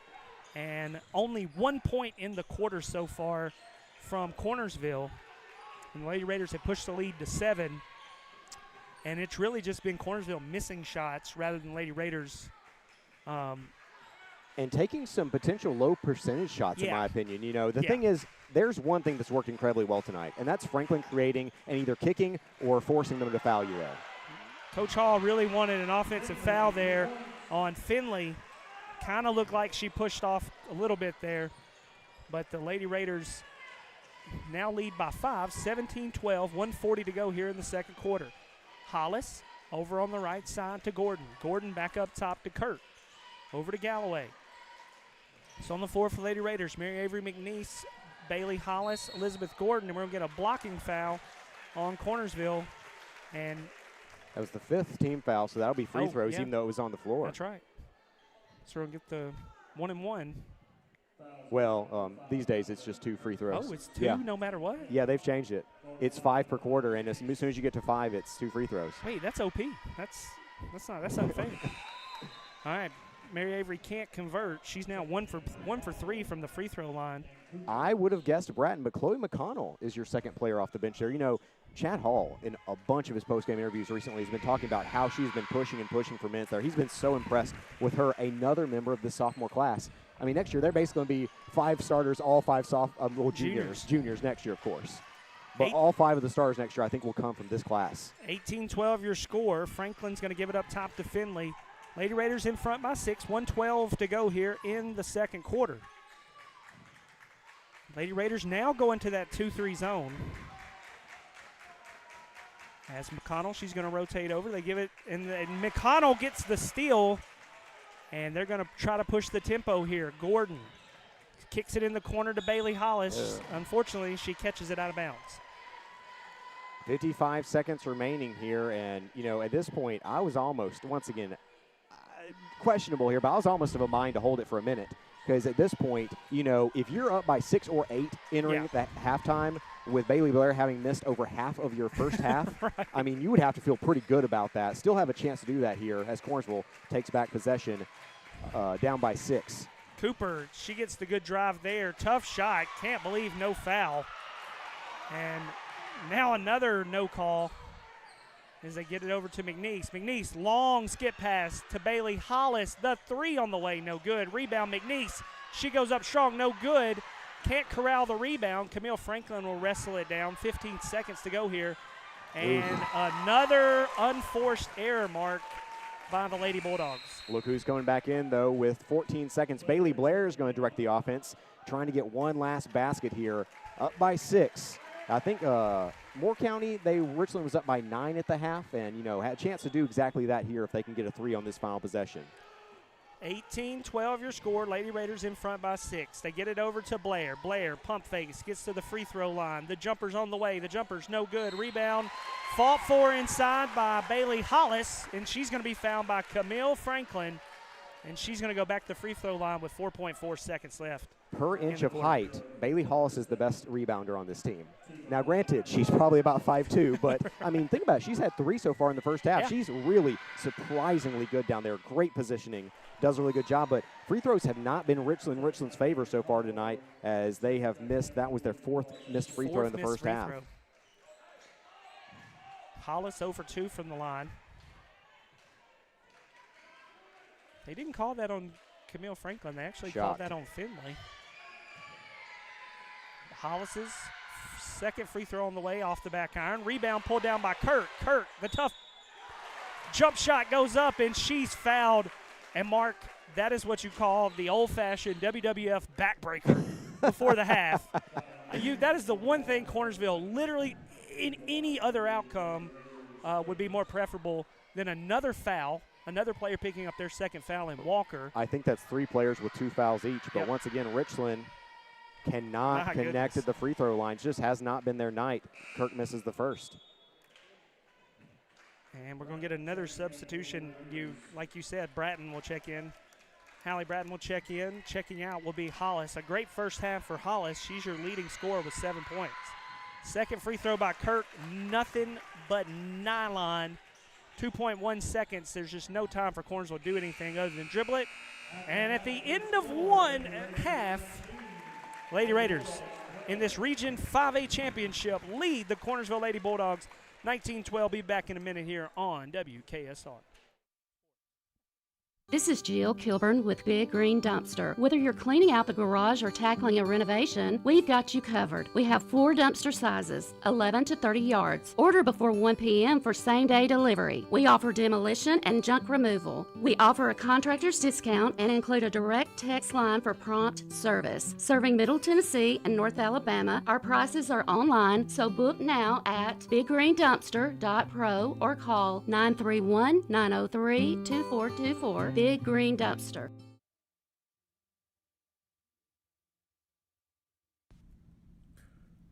and only 1 point in the quarter so far from Cornersville. And the Lady Raiders have pushed the lead to 7. And it's really just been Cornersville missing shots rather than Lady Raiders and taking some potential low percentage shots, in my opinion. The thing is, there's one thing that's worked incredibly well tonight, and that's Franklin creating and either kicking or forcing them to foul you there. Coach Hall really wanted an offensive foul there on Finley. Kind of looked like she pushed off a little bit there, but the Lady Raiders now lead by 5, 17-12, 1:40 to go here in the second quarter. Hollis over on the right side to Gordon. Gordon back up top to Kurt. Over to Galloway. So on the floor for Lady Raiders, Mary Avery McNeese, Bailey Hollis, Elizabeth Gordon, and we're going to get a blocking foul on Cornersville. And that was the 5th team foul, so that'll be free throws, even though it was on the floor. That's right. So we're going to get the 1-and-1. Well, these days it's just 2 free throws. Oh, it's 2 no matter what? Yeah, they've changed it. It's 5 per quarter, and as soon as you get to 5, it's 2 free throws. Wait, that's OP. That's unfair. All right. Mary Avery can't convert. She's now 1 for 3 from the free throw line. I would have guessed Bratton, but Chloe McConnell is your second player off the bench there. Chad Hall, in a bunch of his post-game interviews recently, has been talking about how she's been pushing for minutes there. He's been so impressed with her, another member of the sophomore class. I mean, next year they're basically going to be 5 starters, all 5 juniors next year, of course. But all 5 of the stars next year, I think, will come from this class. 18-12 your score. Franklin's going to give it up top to Finley. Lady Raiders in front by 6, 1:12 to go here in the second quarter. Lady Raiders now go into that 2-3 zone. As McConnell, she's going to rotate over. They give it, and McConnell gets the steal, and they're going to try to push the tempo here. Gordon kicks it in the corner to Bailey Hollis. Unfortunately, she catches it out of bounds. 55 seconds remaining here, and, at this point, I was almost, once again, questionable here, but I was almost of a mind to hold it for a minute. Because at this point, if you're up by 6 or 8 entering that halftime with Bailey Blair having missed over half of your first half, right. I mean, you would have to feel pretty good about that. Still have a chance to do that here as Cornersville takes back possession down by 6. Cooper, she gets the good drive there. Tough shot. Can't believe no foul. And now another no call as they get it over to McNeese. McNeese, long skip pass to Bailey Hollis. The 3 on the way, no good. Rebound, McNeese. She goes up strong, no good. Can't corral the rebound. Camille Franklin will wrestle it down. 15 seconds to go here. And another unforced error, Mark, by the Lady Bulldogs. Look who's coming back in, though, with 14 seconds. Bailey Blair is going to direct the offense, trying to get one last basket here. Up by 6. I think Moore County, Richland was up by 9 at the half, and, had a chance to do exactly that here if they can get a 3 on this final possession. 18-12 your score. Lady Raiders in front by 6. They get it over to Blair. Blair, pump fakes, gets to the free throw line. The jumper's on the way. The jumper's no good. Rebound fought for inside by Bailey Hollis, and she's going to be fouled by Camille Franklin, and she's going to go back to the free throw line with 4.4 seconds left. Per inch of height, Bailey Hollis is the best rebounder on this team. Now, granted, she's probably about 5'2", but, I mean, think about it. She's had 3 so far in the first half. Yeah. She's really surprisingly good down there. Great positioning. Does a really good job, but free throws have not been Richland's favor so far tonight as they have missed. That was their 4th missed free throw in the first half. Hollis 0 for 2 from the line. They didn't call that on Camille Franklin. They actually called that on Finley. Hollis's second free throw on the way off the back iron. Rebound pulled down by Kirk. Kirk, the tough jump shot goes up, and she's fouled. And, Mark, that is what you call the old-fashioned WWF backbreaker before the half. That is the one thing Cornersville literally in any other outcome would be more preferable than another foul, another player picking up their second foul in Walker. I think that's 3 players with 2 fouls each. But once again, Richland cannot connect at the free throw lines. Just has not been their night. Kirk misses the first. And we're going to get another substitution. Like you said, Bratton will check in. Hallie Bratton will check in. Checking out will be Hollis. A great first half for Hollis. She's your leading scorer with 7 points. Second free throw by Kirk. Nothing but nylon. 2.1 seconds. There's just no time for Cornersville to do anything other than dribble it. And at the end of one half, Lady Raiders in this Region 5A championship lead the Cornersville Lady Bulldogs 19-12. Be back in a minute here on WKSR. This is Jill Kilburn with Big Green Dumpster. Whether you're cleaning out the garage or tackling a renovation, we've got you covered. We have 4 dumpster sizes, 11 to 30 yards. Order before 1 p.m. for same-day delivery. We offer demolition and junk removal. We offer a contractor's discount and include a direct text line for prompt service. Serving Middle Tennessee and North Alabama, our prices are online, so book now at biggreendumpster.pro or call 931-903-2424. Big Green Dumpster.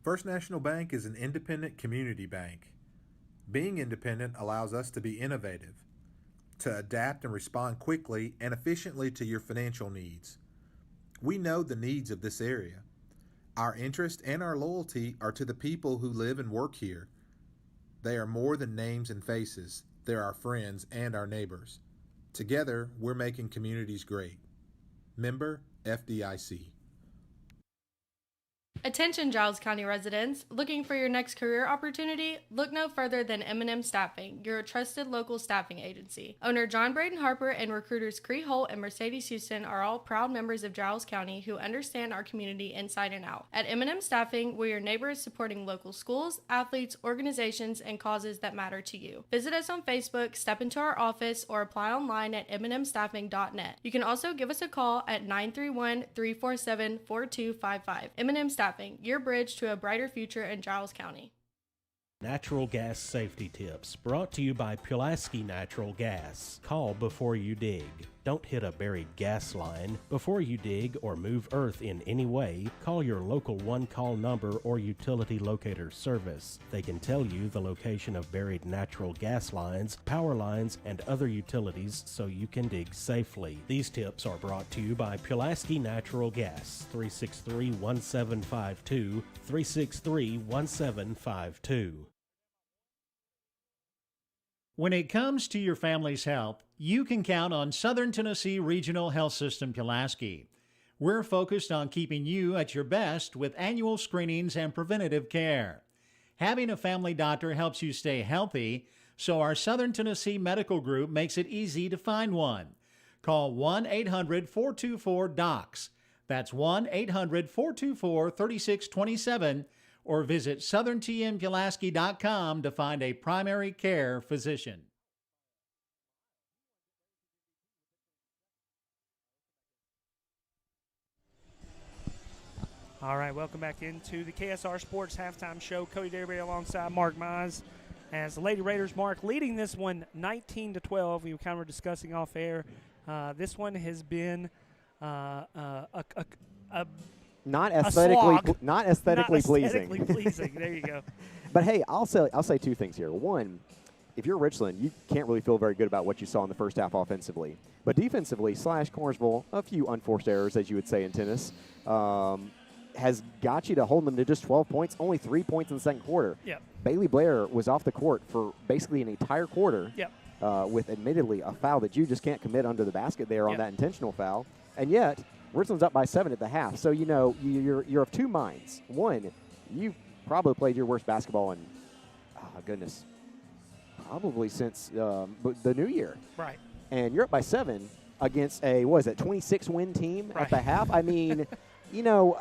First National Bank is an independent community bank. Being independent allows us to be innovative, to adapt and respond quickly and efficiently to your financial needs. We know the needs of this area. Our interest and our loyalty are to the people who live and work here. They are more than names and faces. They're our friends and our neighbors. Together, we're making communities great. Member FDIC. Attention Giles County residents, looking for your next career opportunity? Look no further than M&M Staffing, your trusted local staffing agency. Owner John Braden Harper and recruiters Cree Holt and Mercedes Houston are all proud members of Giles County who understand our community inside and out. At M&M Staffing, we're your neighbors supporting local schools, athletes, organizations, and causes that matter to you. Visit us on Facebook, step into our office, or apply online at mnmstaffing.net. You can also give us a call at 931-347-4255. M&M Staffing, your bridge to a brighter future in Giles County. Natural gas safety tips brought to you by Pulaski Natural Gas. Call before you dig. Don't hit a buried gas line. Before you dig or move earth in any way, call your local one-call number or utility locator service. They can tell you the location of buried natural gas lines, power lines, and other utilities so you can dig safely. These tips are brought to you by Pulaski Natural Gas, 363-1752, 363-1752. When it comes to your family's health, you can count on Southern Tennessee Regional Health System Pulaski. We're focused on keeping you at your best with annual screenings and preventative care. Having a family doctor helps you stay healthy, so our Southern Tennessee Medical Group makes it easy to find one. Call 1-800-424-DOCS. That's 1-800-424-3627, or visit southerntmpulaski.com to find a primary care physician. All right, welcome back into the KSR Sports Halftime Show. Cody Derby alongside Mark Mize. As the Lady Raiders, Mark, leading this one 19-12. We kind of were discussing off air. This one has been not aesthetically pleasing. There you go. But hey, I'll say 2 things here. One, if you're Richland, you can't really feel very good about what you saw in the first half offensively. But defensively, Cornersville, a few unforced errors, as you would say in tennis, has got you to hold them to just 12 points, only 3 points in the second quarter. Yep. Bailey Blair was off the court for basically an entire quarter. Yep. With admittedly a foul that you just can't commit under the basket there on that intentional foul. And yet, Richland's up by 7 at the half. So, you know, you're of 2 minds. One, you probably played your worst basketball in, probably since the new year. Right. And you're up by 7 against a, 26-win team at the half. I mean, you know,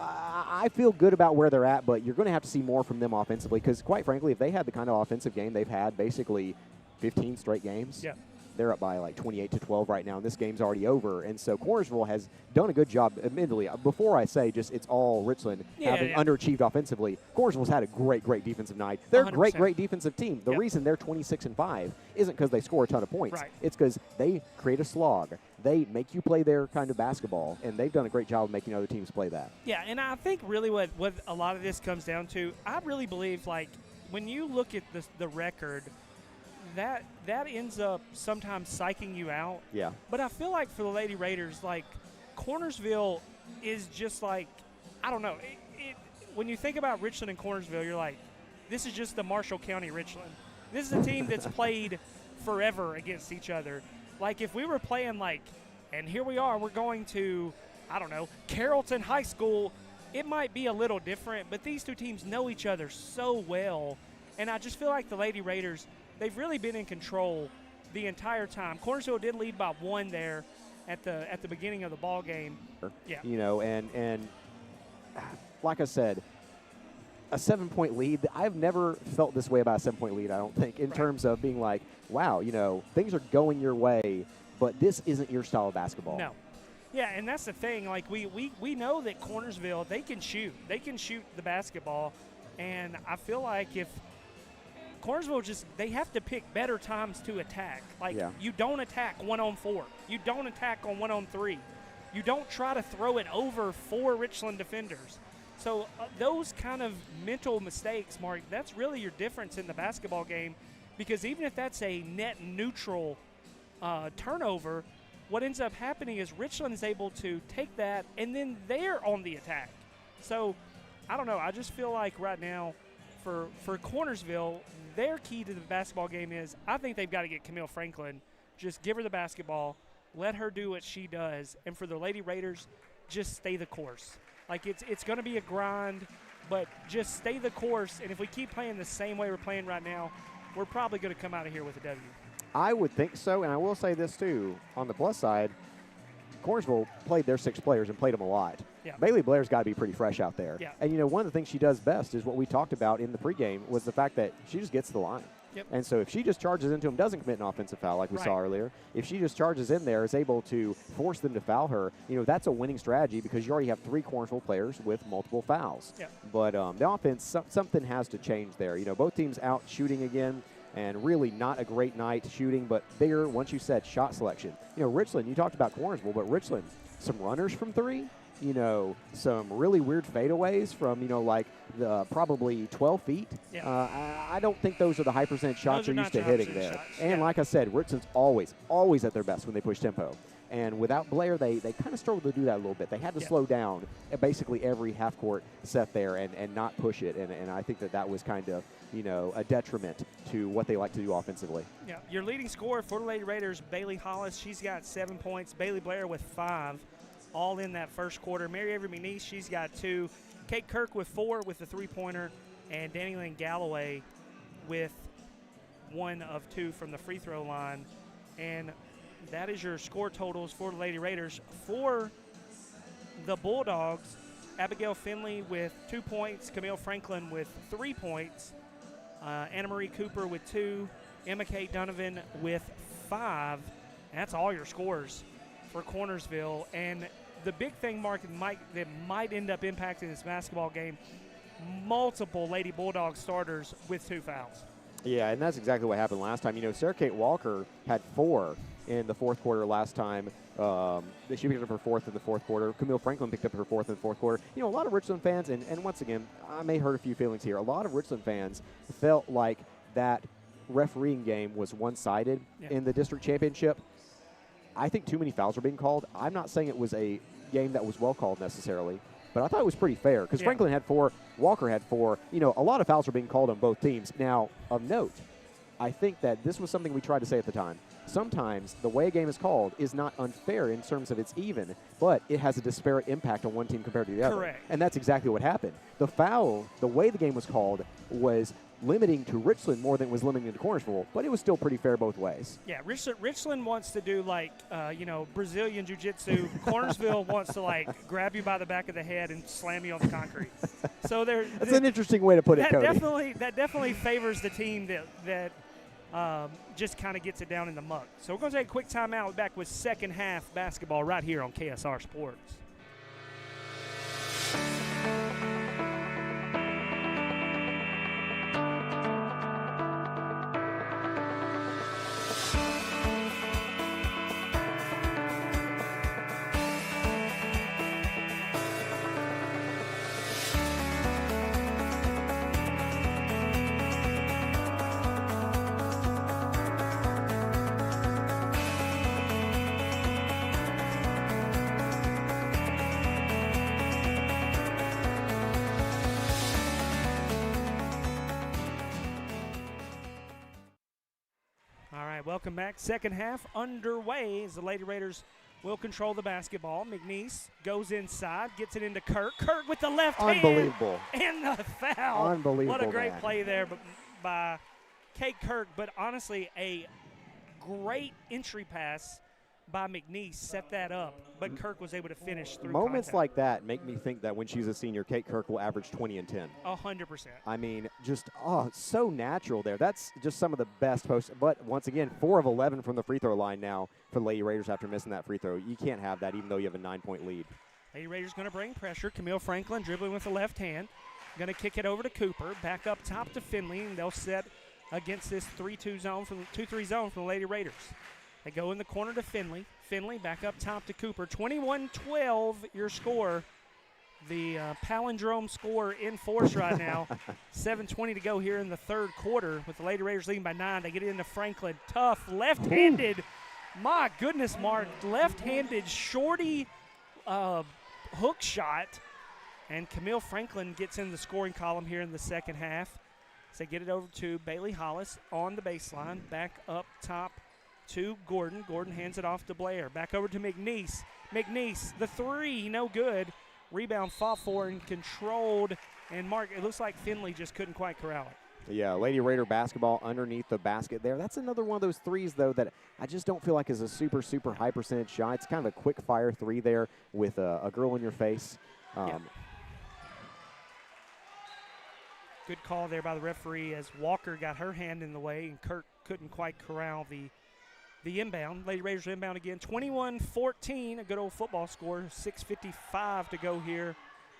I feel good about where they're at, but you're going to have to see more from them offensively because, quite frankly, if they had the kind of offensive game they've had basically 15 straight games, they're up by like 28-12 right now, and this game's already over. And so Cornersville has done a good job, admittedly. Before I say just it's all Richland having underachieved offensively, Cornersville's had a great defensive night. They're a 100%. great defensive team. The reason they're 26-5 isn't because they score a ton of points. Right. It's because they create a slog. They make you play their kind of basketball, and they've done a great job of making other teams play that. Yeah, and I think really what a lot of this comes down to, I really believe, like, when you look at the record, that ends up sometimes psyching you out. Yeah. But I feel like for the Lady Raiders, like, Cornersville is just like, I don't know. When you think about Richland and Cornersville, you're like, this is just the Marshall County Richland. This is a team that's played forever against each other. Like, if we were playing, like, and here we are, we're going to, I don't know, Carrollton High School, it might be a little different, but these two teams know each other so well. And I just feel like the Lady Raiders, they've really been in control the entire time. Cornersville did lead by 1 there at the beginning of the ball game. Yeah. You know, and like I said, a 7-point lead, I've never felt this way about a 7-point lead, I don't think, in terms of being like, wow, you know, things are going your way, but this isn't your style of basketball. No. Yeah, and that's the thing. Like, we know that Cornersville, they can shoot. They can shoot the basketball, and I feel like if Cornersville they have to pick better times to attack. Like, you don't attack 1-on-4. You don't attack on 1-on-3. You don't try to throw it over 4 Richland defenders. So those kind of mental mistakes, Mark, that's really your difference in the basketball game, because even if that's a net neutral turnover, what ends up happening is Richland is able to take that, and then they're on the attack. So, I don't know. I just feel like right now for Cornersville, their key to the basketball game is, I think they've got to get Camille Franklin, just give her the basketball, let her do what she does, and for the Lady Raiders, just stay the course. Like, it's going to be a grind, but just stay the course, and if we keep playing the same way we're playing right now, we're probably going to come out of here with a W. I would think so, and I will say this too. On the plus side, Cornersville played their 6 players and played them a lot. Yeah. Bailey Blair's got to be pretty fresh out there. Yeah. And, you know, one of the things she does best is what we talked about in the pregame was the fact that she just gets to the line. Yep. And so if she just charges into them, doesn't commit an offensive foul like we saw earlier, if she just charges in there, is able to force them to foul her, you know, that's a winning strategy because you already have 3 Cornersville players with multiple fouls. Yep. But the offense, something has to change there. You know, both teams out shooting again. And really not a great night shooting, but bigger, once you said, shot selection. You know, Richland, you talked about Cornersville, but Richland, some runners from 3, you know, some really weird fadeaways from, you know, like probably 12 feet. Yeah. I don't think those are the high percentage shots you're used to hitting there. Shots. And like I said, Richland's always at their best when they push tempo. And without Blair, they kind of struggled to do that a little bit. They had to slow down basically every half-court set there and not push it. And I think that was kind of, you know, a detriment to what they like to do offensively. Yeah, your leading scorer for the Lady Raiders, Bailey Hollis, she's got 7 points. Bailey Blair with 5, all in that first quarter. Mary Avery McNeese, she's got 2. Kate Kirk with 4 with the 3-pointer. And Danny Lynn Galloway with 1 of 2 from the free throw line. And that is your score totals for the Lady Raiders. For the Bulldogs, Abigail Finley with 2 points, Camille Franklin with 3 points, Anna Marie Cooper with 2, Emma Kate Donovan with 5. And that's all your scores for Cornersville. And the big thing, Mark, that might end up impacting this basketball game, multiple Lady Bulldogs starters with 2 fouls. Yeah, and that's exactly what happened last time. You know, Sarah Kate Walker had 4 in the fourth quarter last time. She picked up her 4th in the fourth quarter. Camille Franklin picked up her 4th in the fourth quarter. You know, a lot of Richland fans, and once again, I may hurt a few feelings here, a lot of Richland fans felt like that refereeing game was one-sided in the district championship. I think too many fouls were being called. I'm not saying it was a game that was well called necessarily, but I thought it was pretty fair because Franklin had 4, Walker had 4. You know, a lot of fouls were being called on both teams. Now, of note, I think that this was something we tried to say at the time. Sometimes the way a game is called is not unfair in terms of it's even, but it has a disparate impact on one team compared to the other. Correct. And that's exactly what happened. The foul, the way the game was called, was limiting to Richland more than it was limiting to Cornersville, but it was still pretty fair both ways. Yeah, Richland wants to do like, Brazilian Jiu-Jitsu. Cornersville wants to like grab you by the back of the head and slam you on the concrete. So that's an interesting way to put it, Cody. That definitely favors the team that just kind of gets it down in the muck. So we're going to take a quick timeout. We're back with second half basketball right here on KSR Sports. Welcome back. Second half underway as the Lady Raiders will control the basketball. McNeese goes inside, gets it into Kirk. Kirk with the left hand. Unbelievable. And the foul. Unbelievable. What a great play there by Kate Kirk. But honestly, a great entry pass by McNeese set that up. But Kirk was able to finish through Moments contact. like that make me think that when she's a senior, Kate Kirk will average 20 and 10. 100%. I mean, just, so natural there. That's just some of the best posts. But once again, 4 of 11 from the free throw line now for the Lady Raiders after missing that free throw. You can't have that even though you have a 9-point lead. Lady Raiders going to bring pressure. Camille Franklin dribbling with the left hand. Going to kick it over to Cooper. Back up top to Finley, and they'll set against this 2-3 zone from the Lady Raiders. They go in the corner to Finley. Finley back up top to Cooper. 21-12 your score. The palindrome score in force right now. 7:20 to go here in the third quarter with the Lady Raiders leading by 9. They get it into Franklin. Tough left-handed. My goodness, Mark. Left-handed shorty hook shot. And Camille Franklin gets in the scoring column here in the second half. So they get it over to Bailey Hollis on the baseline. Back up top to Gordon. Gordon hands it off to Blair. Back over to McNeese. McNeese, the three, no good. Rebound fought for and controlled. And, Mark, it looks like Finley just couldn't quite corral it. Yeah, Lady Raider basketball underneath the basket there. That's another one of those threes, though, that I just don't feel like is a super, super high percentage shot. It's kind of a quick fire three there with a girl in your face. Yeah. Good call there by the referee as Walker got her hand in the way and Kirk couldn't quite corral the inbound. Lady Raiders inbound again. 21-14, a good old football score. 6:55 to go here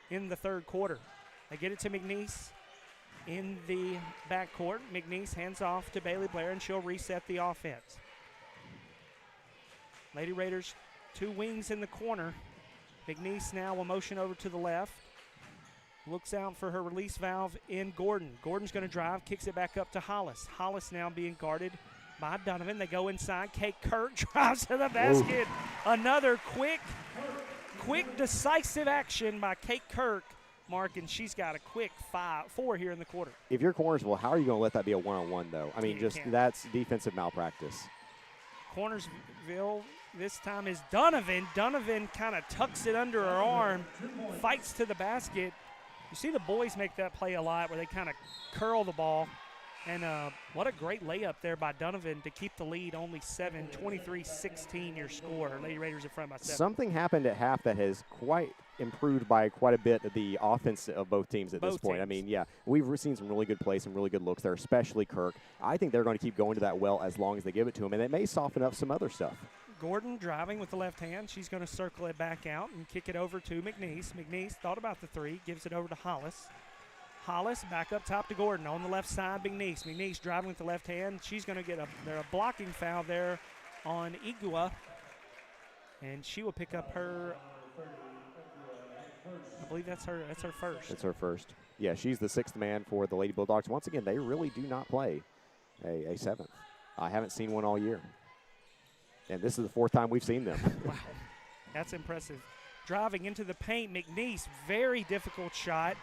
in the third quarter. They get it to McNeese in the backcourt. McNeese hands off to Bailey Blair, and she'll reset the offense. Lady Raiders, 2 wings in the corner. McNeese now will motion over to the left. Looks out for her release valve in Gordon. Gordon's going to drive, kicks it back up to Hollis. Hollis now being guarded by Donovan. They go inside. Kate Kirk drives to the basket. Ooh. Another quick, decisive action by Kate Kirk, Mark, and she's got a quick 4 here in the quarter. If you're Cornersville, how are you going to let that be a one-on-one, though? I mean, that's defensive malpractice. Cornersville this time is Donovan. Donovan kind of tucks it under her arm, fights to the basket. You see the boys make that play a lot where they kind of curl the ball. And what a great layup there by Donovan to keep the lead only 7, 23-16 your score. Lady Raiders in front by 7. Something happened at half that has quite improved by quite a bit the offense of both teams at this point. I mean, yeah, we've seen some really good plays, some really good looks there, especially Kirk. I think they're going to keep going to that well as long as they give it to him, and it may soften up some other stuff. Gordon driving with the left hand. She's going to circle it back out and kick it over to McNeese. McNeese thought about the 3, gives it over to Hollis. Hollis back up top to Gordon on the left side. McNeese. McNeese driving with the left hand. She's going to get a blocking foul there on Igua, and she will pick up her. I believe that's her first. It's her first. Yeah, she's the 6th man for the Lady Bulldogs. Once again, they really do not play a 7th. I haven't seen one all year, and this is the 4th time we've seen them. Wow, that's impressive. Driving into the paint, McNeese, very difficult shot.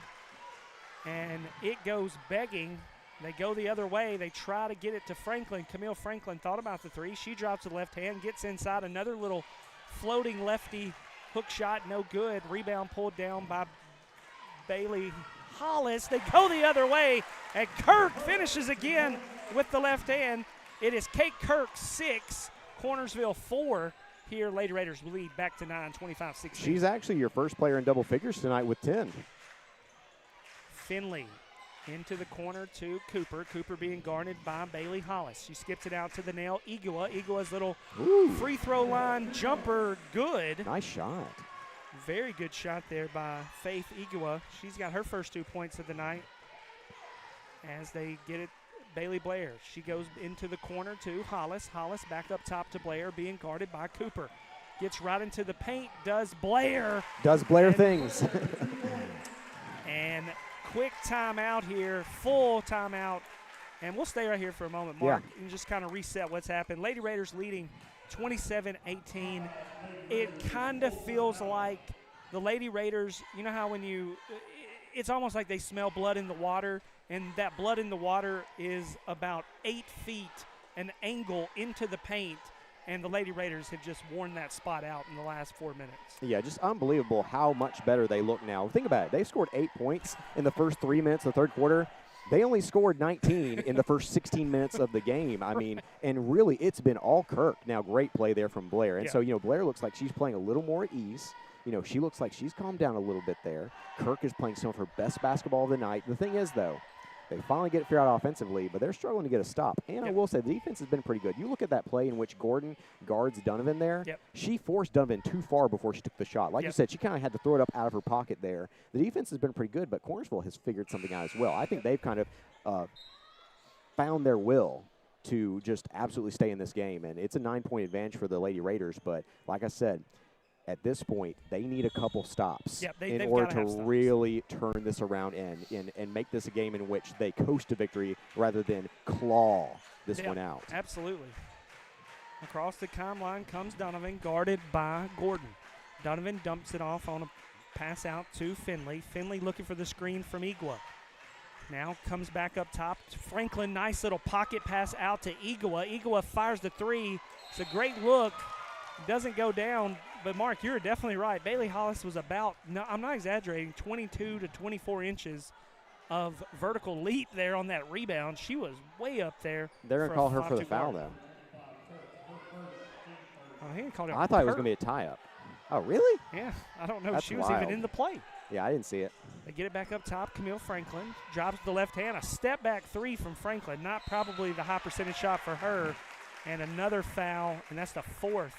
And it goes begging. They go the other way. They try to get it to Franklin. Camille Franklin thought about the 3. She drops the left hand, gets inside. Another little floating lefty hook shot, no good. Rebound pulled down by Bailey Hollis. They go the other way, and Kirk finishes again with the left hand. It is Kate Kirk 6, Cornersville 4. Here, Lady Raiders lead back to 9, 25-16. She's actually your first player in double figures tonight with 10. Finley into the corner to Cooper. Cooper being guarded by Bailey Hollis. She skips it out to the nail. Igua's little free throw line jumper, good. Nice shot. Very good shot there by Faith Igua. She's got her first 2 points of the night as they get it. Bailey Blair. She goes into the corner to Hollis. Hollis back up top to Blair, being guarded by Cooper. Gets right into the paint. Does Blair things. And quick timeout here, full timeout. And we'll stay right here for a moment, Mark, and just kind of reset what's happened. Lady Raiders leading 27-18. It kind of feels like the Lady Raiders, you know how it's almost like they smell blood in the water, and that blood in the water is about 8 feet an angle into the paint, and the Lady Raiders have just worn that spot out in the last 4 minutes. Yeah, just unbelievable how much better they look now. Think about it. They scored 8 points in the first 3 minutes of the third quarter. They only scored 19 in the first 16 minutes of the game. I mean, and really it's been all Kirk. Now, great play there from Blair. And so, Blair looks like she's playing a little more at ease. She looks like she's calmed down a little bit there. Kirk is playing some of her best basketball of the night. The thing is, though, they finally get it figured out offensively, but they're struggling to get a stop. And I will say the defense has been pretty good. You look at that play in which Gordon guards Donovan there. She forced Donovan too far before she took the shot. Like you said, she kind of had to throw it up out of her pocket there. The defense has been pretty good, but Cornersville has figured something out as well. I think they've kind of found their will to just absolutely stay in this game. And it's a 9-point advantage for the Lady Raiders, but like I said, at this point, they need a couple stops in order to really turn this around and make this a game in which they coast to victory rather than claw this one out. Absolutely. Across the timeline comes Donovan, guarded by Gordon. Donovan dumps it off on a pass out to Finley. Finley looking for the screen from Igua. Now comes back up top to Franklin. Nice little pocket pass out to Igua. Igua fires the three. It's a great look. Doesn't go down. But, Mark, you're definitely right. Bailey Hollis was about, no, I'm not exaggerating, 22 to 24 inches of vertical leap there on that rebound. She was way up there. They're going to call her for the foul, though. I thought it was going to be a tie-up. Oh, really? Yeah. I don't know That's if she was wild. even in the play. Yeah, I didn't see it. They get it back up top. Camille Franklin drops the left hand. A step-back three from Franklin. Not probably the high percentage shot for her. And another foul, and that's the third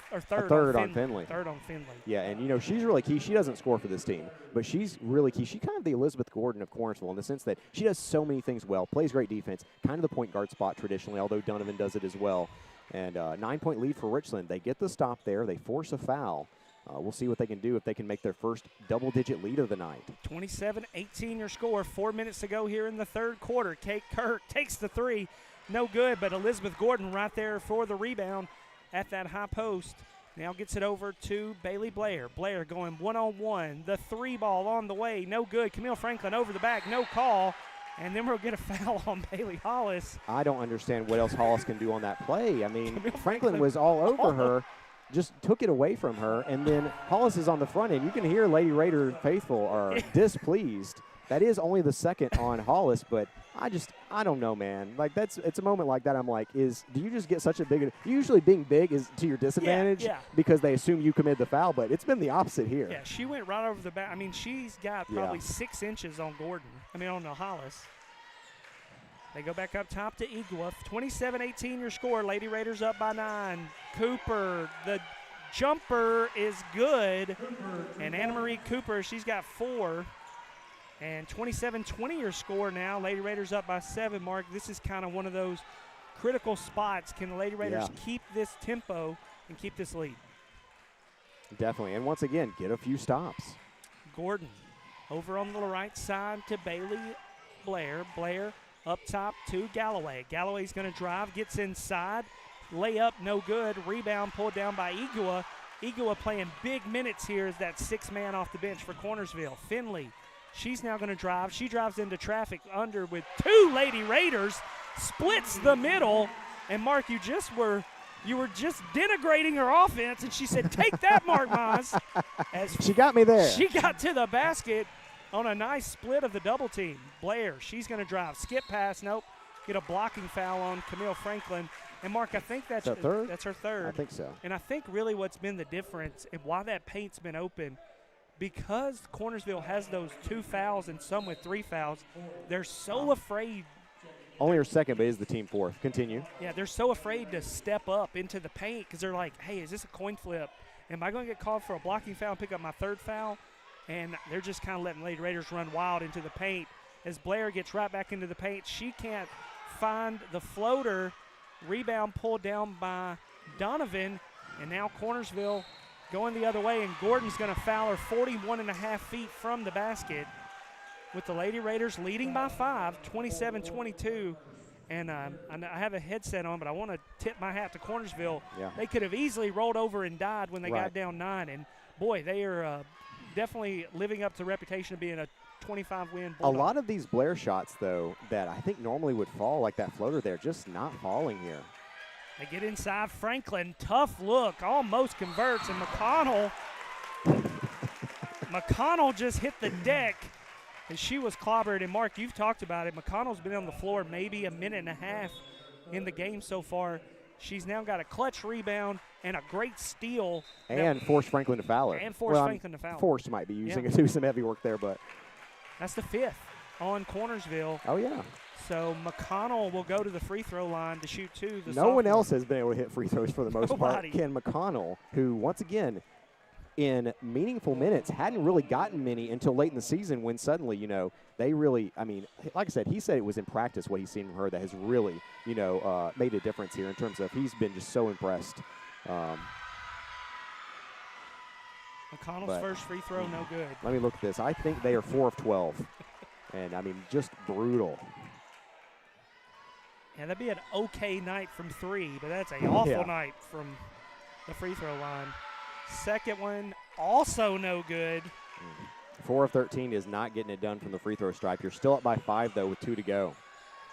on Finley. Third on Finley. Yeah, and, she's really key. She doesn't score for this team, but she's really key. She's kind of the Elizabeth Gordon of Cornersville in the sense that she does so many things well, plays great defense, kind of the point guard spot traditionally, although Donovan does it as well. And 9-point lead for Richland. They get the stop there. They force a foul. We'll see what they can do if they can make their first double-digit lead of the night. 27-18 your score. 4 minutes to go here in the third quarter. Kate Kirk takes the three. No good, but Elizabeth Gordon right there for the rebound at that high post. Now gets it over to Bailey Blair. Blair going one-on-one. The three ball on the way. No good. Camille Franklin over the back. No call. And then we'll get a foul on Bailey Hollis. I don't understand what else Hollis can do on that play. I mean, Franklin was all over her, just took it away from her, and then Hollis is on the front end. You can hear Lady Raider faithful are displeased. That is only the second on Hollis, but I don't know, man. Like, it's a moment like that. I'm like, do you just get such a big, usually being big is to your disadvantage because they assume you committed the foul, but it's been the opposite here. Yeah, she went right over the back. I mean, she's got probably 6 inches on on Hollis. They go back up top to Igua. 27-18 your score. Lady Raiders up by 9. Cooper, the jumper is good. And Anna Marie Cooper, she's got 4. And 27-20 your score now. Lady Raiders up by 7, Mark. This is kind of one of those critical spots. Can the Lady Raiders keep this tempo and keep this lead? Definitely. And once again, get a few stops. Gordon over on the right side to Bailey Blair. Blair up top to Galloway. Galloway's going to drive, gets inside. Layup, no good. Rebound pulled down by Igua. Igua playing big minutes here as that 6th man off the bench for Cornersville. Finley. She's now going to drive. She drives into traffic under with 2 Lady Raiders, splits the middle. And, Mark, you were just denigrating her offense, and she said, take that, Mark Moss. She got me there. She got to the basket on a nice split of the double team. Blair, she's going to drive. Skip pass, nope. Get a blocking foul on Camille Franklin. And, Mark, I think that's her third. I think so. And I think really what's been the difference and why that paint's been open, because Cornersville has those 2 fouls and some with 3 fouls, they're so afraid. Only her second, but is the team fourth. Continue. Yeah, they're so afraid to step up into the paint because they're like, hey, is this a coin flip? Am I going to get called for a blocking foul and pick up my 3rd foul? And they're just kind of letting Lady Raiders run wild into the paint. As Blair gets right back into the paint, she can't find the floater. Rebound pulled down by Donovan. And now Cornersville going the other way, and Gordon's going to foul her 41.5 feet from the basket, with the Lady Raiders leading by 5, 27-22. And I have a headset on, but I want to tip my hat to Cornersville. Yeah. They could have easily rolled over and died when they got down 9. And, boy, they are definitely living up to the reputation of being a 25-win Bulldog. A lot of these Blair shots, though, that I think normally would fall, like that floater there, just not falling here. They get inside. Franklin, tough look, almost converts. And McConnell just hit the deck as she was clobbered. And, Mark, you've talked about it. McConnell's been on the floor maybe a minute and a half in the game so far. She's now got a clutch rebound and a great steal. And forced Franklin to foul her. Franklin to foul her. Forced might be using do some heavy work there, but. That's the 5th on Cornersville. Oh, yeah. So McConnell will go to the free throw line to shoot 2. No one else has been able to hit free throws for the most part. Ken McConnell, who, once again, in meaningful minutes, hadn't really gotten many until late in the season when suddenly, they really, like I said, he said it was in practice what he's seen from her that has really, made a difference here in terms of he's been just so impressed. McConnell's first free throw, no good. Let me look at this. I think they are 4 of 12. And, just brutal. Yeah, that'd be an okay night from 3, but that's an awful night from the free throw line. Second one, also no good. 4 of 13 is not getting it done from the free throw stripe. You're still up by 5, though, with 2 to go.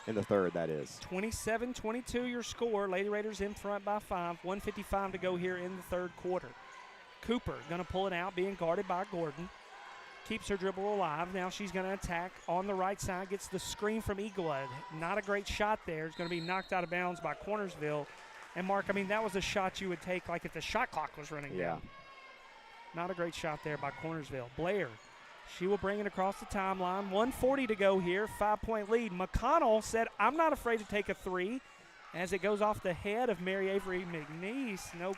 In the third, that is. 27-22 your score. Lady Raiders in front by 5. 1:55 to go here in the third quarter. Cooper going to pull it out, being guarded by Gordon. Keeps her dribble alive. Now she's going to attack on the right side. Gets the screen from Eaglewood. Not a great shot there. It's going to be knocked out of bounds by Cornersville. And, Mark, that was a shot you would take like if the shot clock was running down. Not a great shot there by Cornersville. Blair, she will bring it across the timeline. 1:40 to go here. 5-point lead. McConnell said, I'm not afraid to take a 3 as it goes off the head of Mary Avery McNeese. Nope.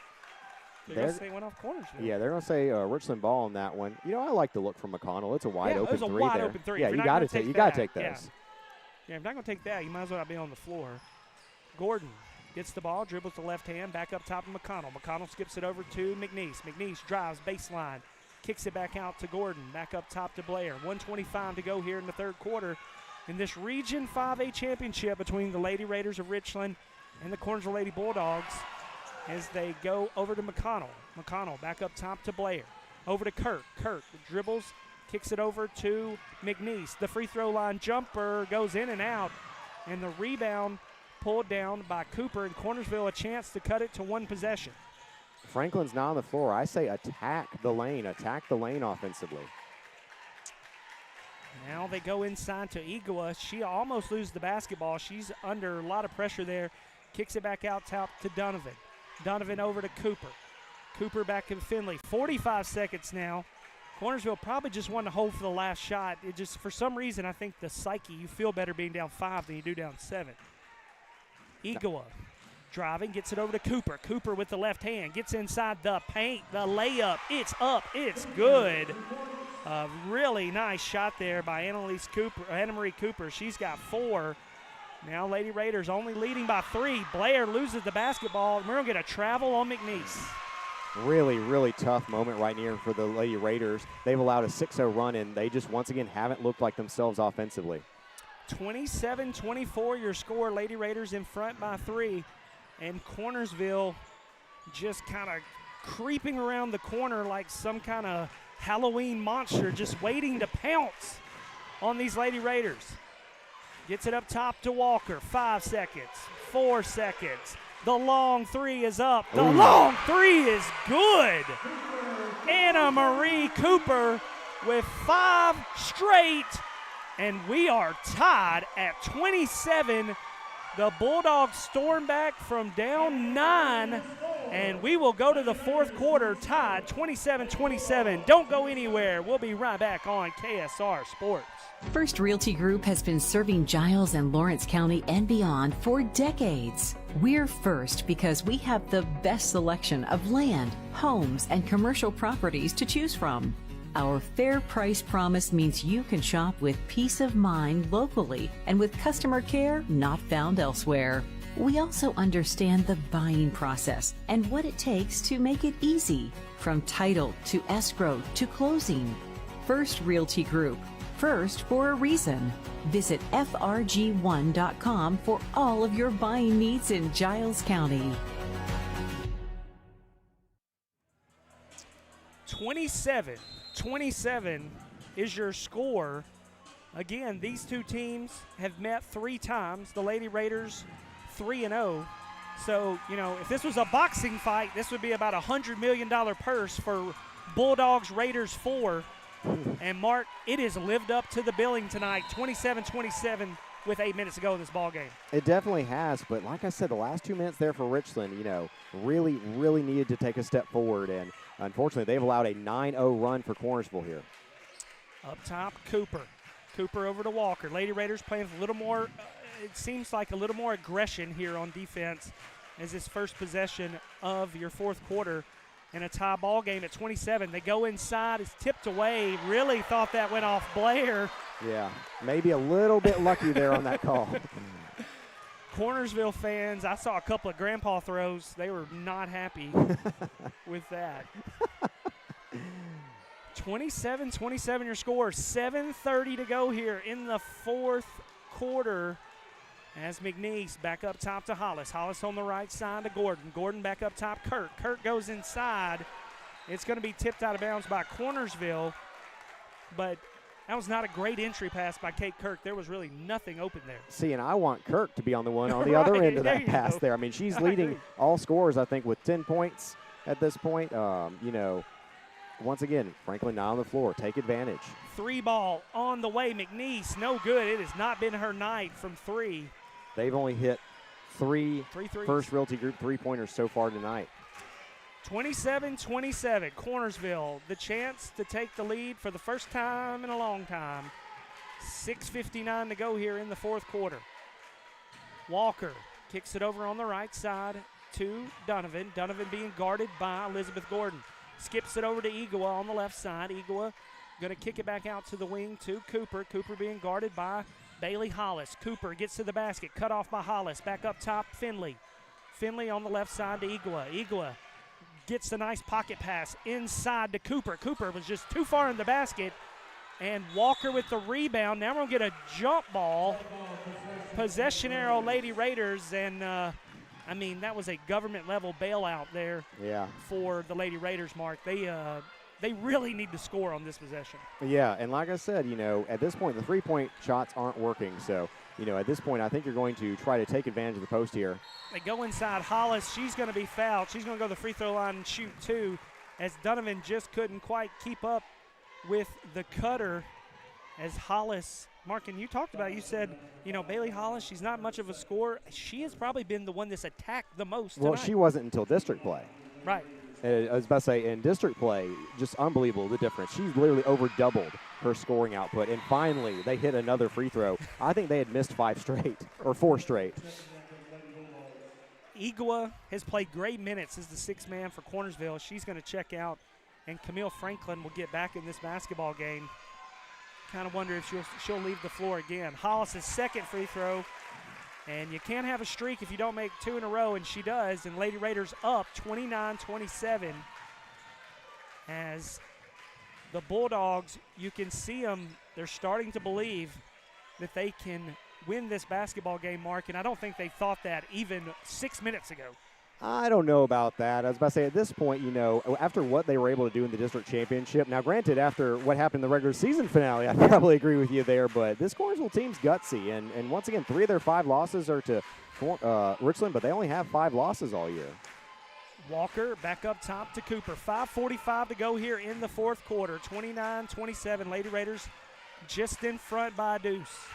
They're going to say it went off Cornersville. Yeah, they're going to say Richland ball on that one. I like the look from McConnell. It's a wide open 3 there. It was a wide open 3. Yeah, you got to take those. Yeah, if you're not going to take that, you might as well not be on the floor. Gordon gets the ball, dribbles the left hand, back up top to McConnell. McConnell skips it over to McNeese. McNeese drives baseline, kicks it back out to Gordon, back up top to Blair. 1:25 to go here in the third quarter in this Region 5A championship between the Lady Raiders of Richland and the Cornersville Lady Bulldogs as they go over to McConnell. McConnell back up top to Blair. Over to Kirk. Kirk dribbles, kicks it over to McNeese. The free throw line jumper goes in and out, and the rebound pulled down by Cooper, and Cornersville a chance to cut it to 1 possession. Franklin's not on the floor. I say attack the lane offensively. Now they go inside to Igua. She almost loses the basketball. She's under a lot of pressure there. Kicks it back out top to Donovan. Donovan over to Cooper. Cooper back to Finley. 45 seconds now. Cornersville probably just wanted to hold for the last shot. It just, for some reason, I think the psyche, you feel better being down 5 than you do down 7. Igua driving, gets it over to Cooper. Cooper with the left hand, gets inside the paint, the layup. It's up, it's good. A really nice shot there by Anna Marie Cooper. She's got 4. Now Lady Raiders only leading by 3. Blair loses the basketball. We're going to get a travel on McNeese. Really, really tough moment right here for the Lady Raiders. They've allowed a 6-0 run, and they just once again haven't looked like themselves offensively. 27-24 your score. Lady Raiders in front by 3. And Cornersville just kind of creeping around the corner like some kind of Halloween monster, just waiting to pounce on these Lady Raiders. Gets it up top to Walker. 5 seconds. 4 seconds. The long 3 is up. The long 3 is good. Anna Marie Cooper with 5 straight, and we are tied at 27. The Bulldogs storm back from down 9, and we will go to the fourth quarter tied 27-27. Don't go anywhere. We'll be right back on KSR Sports. First Realty Group has been serving Giles and Lawrence County and beyond for decades. We're first because we have the best selection of land, homes, and commercial properties to choose from. Our fair price promise means you can shop with peace of mind locally and with customer care not found elsewhere. We also understand the buying process and what it takes to make it easy, from title to escrow to closing. First Realty Group. First for a reason. Visit frg1.com for all of your buying needs in Giles County. 27 is your score. Again, these two teams have met 3 times. The Lady Raiders 3-0. So, if this was a boxing fight, this would be about $100 million purse for Bulldogs Raiders 4. And Mark, it has lived up to the billing tonight, 27-27 with 8 minutes to go in this ball game. It definitely has, but like I said, the last 2 minutes there for Richland, really, really needed to take a step forward, and unfortunately they've allowed a 9-0 run for Cornersville here. Up top, Cooper. Cooper over to Walker. Lady Raiders playing with a little more, it seems like a little more aggression here on defense as this first possession of your fourth quarter. In a tie ball game at 27. They go inside. It's tipped away. Really thought that went off Blair. Yeah, maybe a little bit lucky there on that call. Cornersville fans, I saw a couple of grandpa throws. They were not happy with that. 27-27 your score. 7:30 to go here in the fourth quarter. As McNeese back up top to Hollis. Hollis on the right side to Gordon. Gordon back up top, Kirk. Kirk goes inside. It's going to be tipped out of bounds by Cornersville, but that was not a great entry pass by Kate Kirk. There was really nothing open there. See, and I want Kirk to be on the one on the other end of that pass there. I mean, she's leading all scorers, I think, with 10 points at this point. Once again, Franklin not on the floor. Take advantage. 3 ball on the way. McNeese, no good. It has not been her night from 3. They've only hit 3 threes. First Realty Group 3-pointers so far tonight. 27-27, Cornersville, the chance to take the lead for the first time in a long time. 6:59 to go here in the fourth quarter. Walker kicks it over on the right side to Donovan. Donovan being guarded by Elizabeth Gordon. Skips it over to Egawa on the left side. Egawa going to kick it back out to the wing to Cooper. Cooper being guarded by Bailey Hollis. Cooper gets to the basket, cut off by Hollis. Back up top, Finley. Finley on the left side to Egawa. Egawa gets a nice pocket pass inside to Cooper. Cooper was just too far in the basket, and Walker with the rebound. Now we're going to get a jump ball. Possession arrow, Lady Raiders, and that was a government-level bailout there for the Lady Raiders, Mark. They really need to score on this possession. Yeah, and like I said, at this point, the three-point shots aren't working. So, at this point, I think you're going to try to take advantage of the post here. They go inside. Hollis, she's going to be fouled. She's going to go to the free throw line and shoot 2, as Donovan just couldn't quite keep up with the cutter. As Hollis, Mark, and you talked about it, you said, Bailey Hollis, she's not much of a scorer. She has probably been the one that's attacked the most tonight. Well, she wasn't until district play. Right. I was about to say, in district play, just unbelievable the difference. She's literally over-doubled her scoring output, and finally they hit another free throw. I think they had missed 5 straight, or 4 straight. Egawa has played great minutes as the 6th man for Cornersville. She's going to check out, and Camille Franklin will get back in this basketball game. Kind of wonder if she'll leave the floor again. Hollis' second free throw. And you can't have a streak if you don't make 2 in a row, and she does. And Lady Raiders up 29-27 as the Bulldogs, you can see them, they're starting to believe that they can win this basketball game, Mark, and I don't think they thought that even 6 minutes ago. I don't know about that. I was about to say, at this point, after what they were able to do in the district championship, now granted, after what happened in the regular season finale, I probably agree with you there, but this Cornersville team's gutsy, and once again, 3 of their 5 losses are to Richland, but they only have 5 losses all year. Walker back up top to Cooper. 5:45 to go here in the fourth quarter. 29-27. Lady Raiders just in front by a deuce.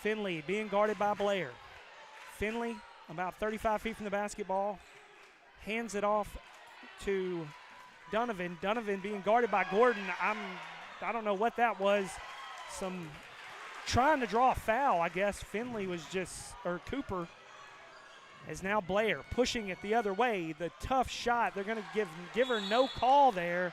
Finley being guarded by Blair. Finley about 35 feet from the basketball. Hands it off to Donovan. Donovan being guarded by Gordon. I don't know what that was. Some trying to draw a foul, I guess. Finley was Cooper is now Blair pushing it the other way. The tough shot. They're going to give her no call there.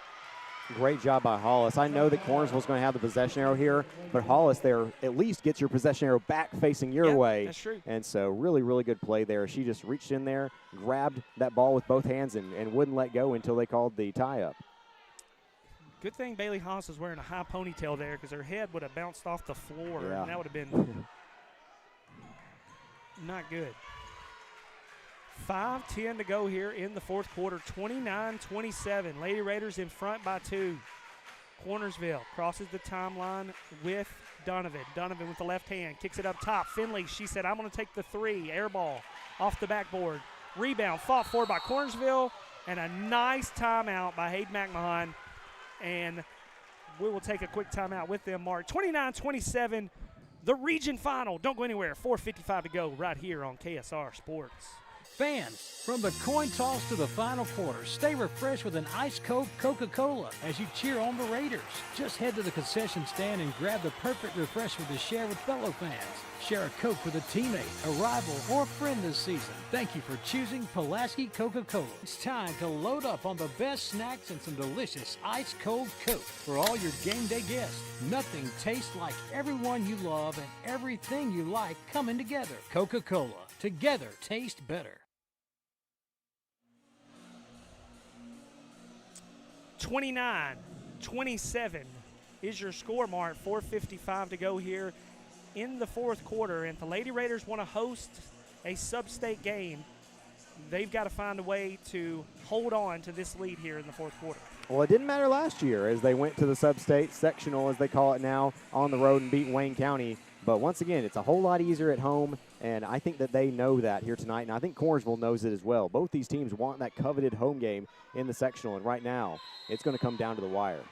Great job by Hollis. I know that Cornersville's going to have the possession arrow here, but Hollis there at least gets your possession arrow back facing your way. That's true. And so really, really good play there. She just reached in there, grabbed that ball with both hands, and wouldn't let go until they called the tie-up. Good thing Bailey Hollis was wearing a high ponytail there because her head would have bounced off the floor, and that would have been not good. 5:10 to go here in the fourth quarter. 29-27. Lady Raiders in front by 2. Cornersville crosses the timeline with Donovan. Donovan with the left hand kicks it up top. Finley, she said, I'm going to take the 3. Air ball off the backboard. Rebound fought for by Cornersville, and a nice timeout by Hayden McMahon. And we will take a quick timeout with them, Mark. 29-27, the region final. Don't go anywhere. 4:55 to go right here on KSR Sports. Fans, from the coin toss to the final quarter, stay refreshed with an ice-cold Coca-Cola as you cheer on the Raiders. Just head to the concession stand and grab the perfect refreshment to share with fellow fans. Share a Coke with a teammate, a rival, or a friend this season. Thank you for choosing Pulaski Coca-Cola. It's time to load up on the best snacks and some delicious ice-cold Coke for all your game day guests. Nothing tastes like everyone you love and everything you like coming together. Coca-Cola. Together, taste better. 29-27 is your score, Mark. 4:55 to go here in the fourth quarter. And if the Lady Raiders want to host a sub-state game, they've got to find a way to hold on to this lead here in the fourth quarter. Well, it didn't matter last year as they went to the sub-state sectional, as they call it now, on the road and beat Wayne County. But once again, it's a whole lot easier at home, and I think that they know that here tonight, and I think Cornersville knows it as well. Both these teams want that coveted home game in the sectional, and right now it's going to come down to the wire.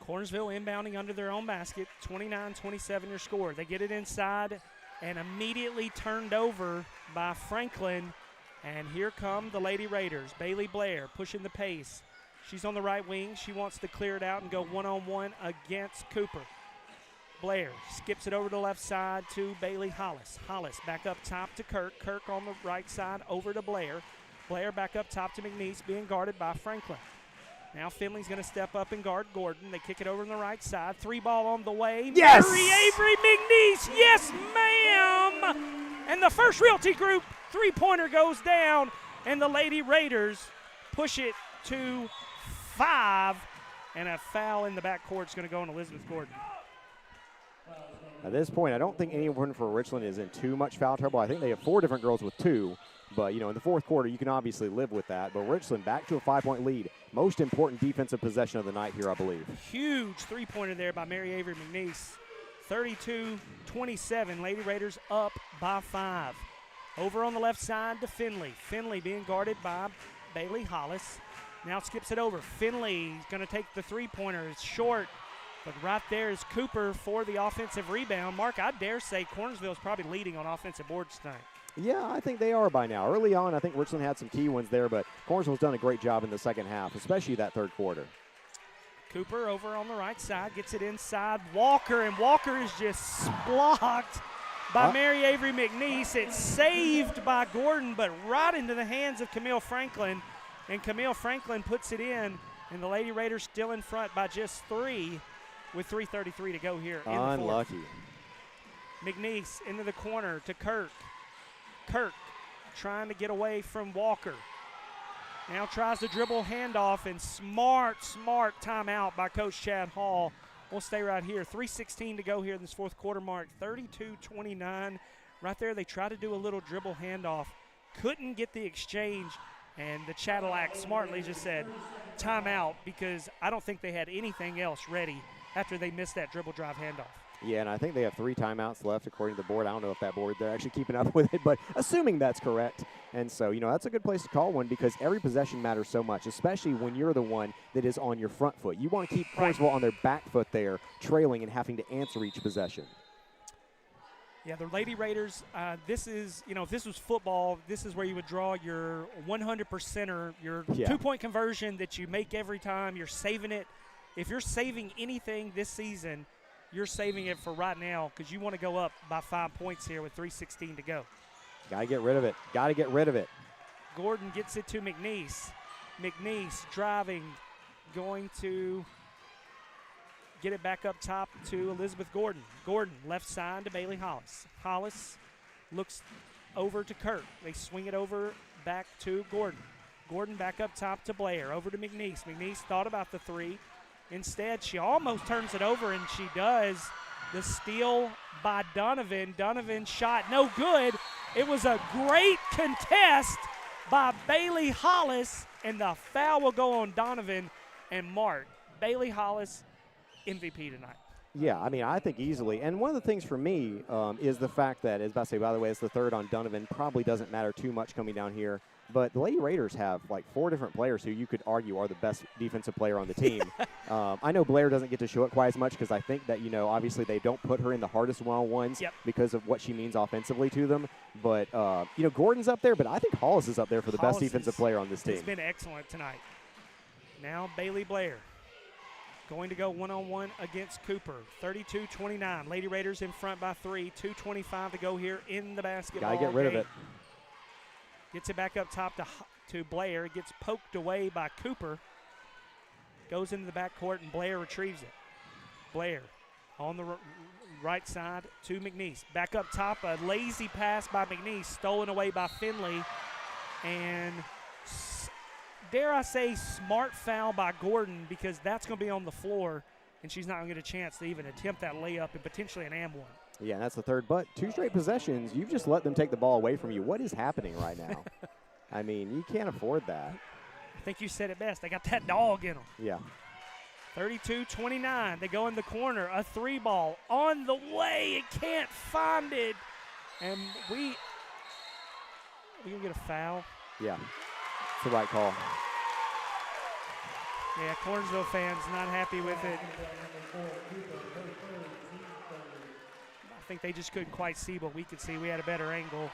Cornersville inbounding under their own basket. 29-27 your score. They get it inside and immediately turned over by Franklin. And here come the Lady Raiders. Bailey Blair pushing the pace. She's on the right wing. She wants to clear it out and go one-on-one against Cooper. Blair skips it over to the left side to Bailey Hollis. Hollis back up top to Kirk. Kirk on the right side over to Blair. Blair back up top to McNeese, being guarded by Franklin. Now Finley's going to step up and guard Gordon. They kick it over on the right side. 3 ball on the way. Yes! Mary Avery McNeese, yes, ma'am! And the First Realty Group three-pointer goes down, and the Lady Raiders push it to 5. And a foul in the backcourt is going to go on Elizabeth Gordon. At this point, I don't think anyone for Richland is in too much foul trouble. I think they have 4 different girls with 2. But, you know, in the fourth quarter, you can obviously live with that. But Richland back to a 5-point lead. Most important defensive possession of the night here, I believe. Huge three-pointer there by Mary Avery McNeese. 32-27. Lady Raiders up by 5. Over on the left side to Finley. Finley being guarded by Bailey Hollis. Now skips it over. Finley's going to take the three-pointer. It's short. But right there is Cooper for the offensive rebound. Mark, I dare say Cornersville is probably leading on offensive boards tonight. Yeah, I think they are by now. Early on, I think Richland had some key ones there, but Cornersville's done a great job in the second half, especially that third quarter. Cooper over on the right side, gets it inside Walker, and Walker is just blocked by Mary Avery McNeese. It's saved by Gordon, but right into the hands of Camille Franklin, and Camille Franklin puts it in, and the Lady Raiders still in front by just 3 with 3:33 to go here in the fourth. Unlucky. McNeese into the corner to Kirk. Kirk trying to get away from Walker. Now tries to dribble handoff, and smart timeout by Coach Chad Hall. We'll stay right here. 3:16 to go here in this fourth quarter, Mark. 32-29. Right there, they tried to do a little dribble handoff. Couldn't get the exchange, and the Cadillac smartly just said timeout because I don't think they had anything else ready after they missed that dribble drive handoff. Yeah, and I think they have 3 timeouts left according to the board. I don't know if that board, they're actually keeping up with it, but assuming that's correct. And so, that's a good place to call one because every possession matters so much, especially when you're the one that is on your front foot. You want to keep Cornersville on their back foot there, trailing and having to answer each possession. Yeah, the Lady Raiders, this is, if this was football, this is where you would draw your 100%er, your 2-point conversion that you make every time. You're saving it. If you're saving anything this season, you're saving it for right now because you want to go up by 5 points here with 3:16 to go. Got to get rid of it. Got to get rid of it. Gordon gets it to McNeese. McNeese driving, going to get it back up top to Elizabeth Gordon. Gordon left side to Bailey Hollis. Hollis looks over to Kirk. They swing it over back to Gordon. Gordon back up top to Blair. Over to McNeese. McNeese thought about the 3. Instead, she almost turns it over, and she does. The steal by Donovan. Donovan's shot no good. It was a great contest by Bailey Hollis, and the foul will go on Donovan and Mark. Bailey Hollis, MVP tonight. Yeah, I think easily. And one of the things for me is the fact that, as I say, by the way, it's the 3rd on Donovan. Probably doesn't matter too much coming down here. But the Lady Raiders have like 4 different players who you could argue are the best defensive player on the team. I know Blair doesn't get to show it quite as much because I think that, obviously they don't put her in the hardest one-on-ones because of what she means offensively to them. But, Gordon's up there, but I think Hollis is up there for the best defensive player on this team. He's been excellent tonight. Now Bailey Blair going to go one-on-one against Cooper. 32-29. Lady Raiders in front by 3. 2:25 to go here in the basketball game. Got to get rid of it. Gets it back up top to Blair. It gets poked away by Cooper. Goes into the backcourt, and Blair retrieves it. Blair on the right side to McNeese. Back up top, a lazy pass by McNeese, stolen away by Finley. And dare I say smart foul by Gordon because that's going to be on the floor, and she's not going to get a chance to even attempt that layup and potentially an and one. Yeah, and that's the 3rd. But 2 straight possessions, you've just let them take the ball away from you. What is happening right now? You can't afford that. I think you said it best. They got that dog in them. Yeah. 32-29. They go in the corner. A 3-ball on the way. It can't find it. And we going to get a foul? Yeah. It's the right call. Yeah, Cornersville fans not happy with it. I think they just couldn't quite see what we could see. We had a better angle.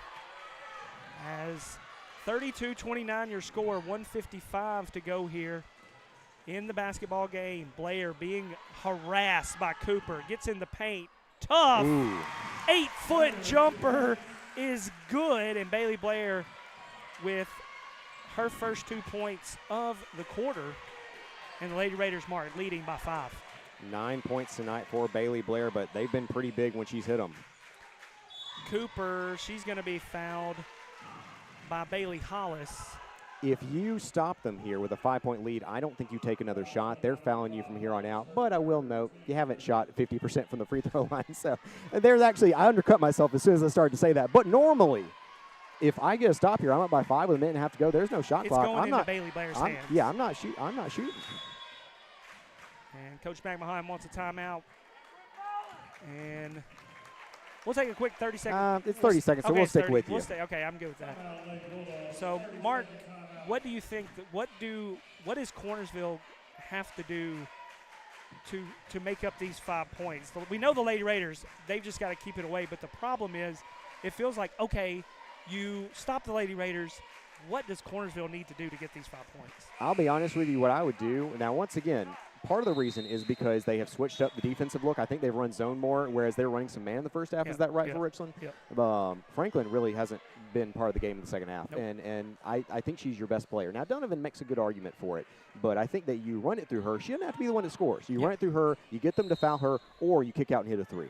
As 32-29 your score, 1:55 to go here in the basketball game. Blair being harassed by Cooper. Gets in the paint. Tough. 8-foot jumper is good. And Bailey Blair with her first 2 points of the quarter. And the Lady Raiders mark leading by 5. 9 points tonight for Bailey Blair, but they've been pretty big when she's hit them. Cooper, she's going to be fouled by Bailey Hollis. If you stop them here with a 5-point lead, I don't think you take another shot. They're fouling you from here on out. But I will note, you haven't shot 50% from the free throw line. So there's actually, I undercut myself as soon as I started to say that. But normally, if I get a stop here, I'm up by 5 with a minute and a half to go. There's no shot clock. It's going into Bailey Blair's hands. Yeah, I'm not shooting. And Coach McMahon wants a timeout. And we'll take a quick 30-second. It's 30 seconds, so okay, we'll stick with you. Okay, I'm good with that. So, Mark, what do you think? What does Cornersville have to do to make up these 5 points? We know the Lady Raiders, they've just got to keep it away. But the problem is, it feels like, okay, you stop the Lady Raiders. What does Cornersville need to do to get these 5 points? I'll be honest with you, what I would do. Now, once again, part of the reason is because they have switched up the defensive look. I think they've run zone more, whereas they're running some man in the first half. Is that right for Richland? Franklin really hasn't been part of the game in the second half, and I think she's your best player. Now, Donovan makes a good argument for it, but I think that you run it through her. She doesn't have to be the one that scores. You run it through her, you get them to foul her, or you kick out and hit a 3.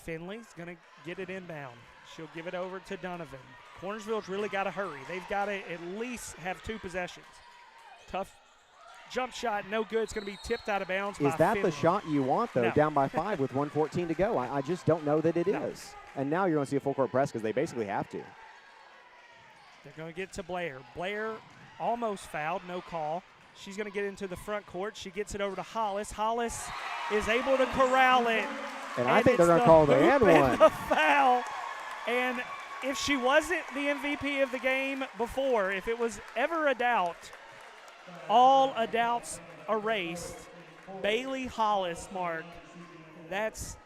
Finley's going to get it inbound. She'll give it over to Donovan. Cornersville's really got to hurry. They've got to at least have 2 possessions. Tough jump shot, no good. It's going to be tipped out of bounds by Is that Finley. the shot you want, though, down by 5 with 1:14 to go? I just don't know that it is. And now you're going to see a full-court press because they basically have to. They're going to get to Blair. Blair almost fouled, no call. She's going to get into the front court. She gets it over to Hollis. Hollis is able to corral it. And I think they're going to call the and one. The foul. And if she wasn't the MVP of the game before, if it was ever a doubt, all a doubts erased. Bailey Hollis, Mark. That's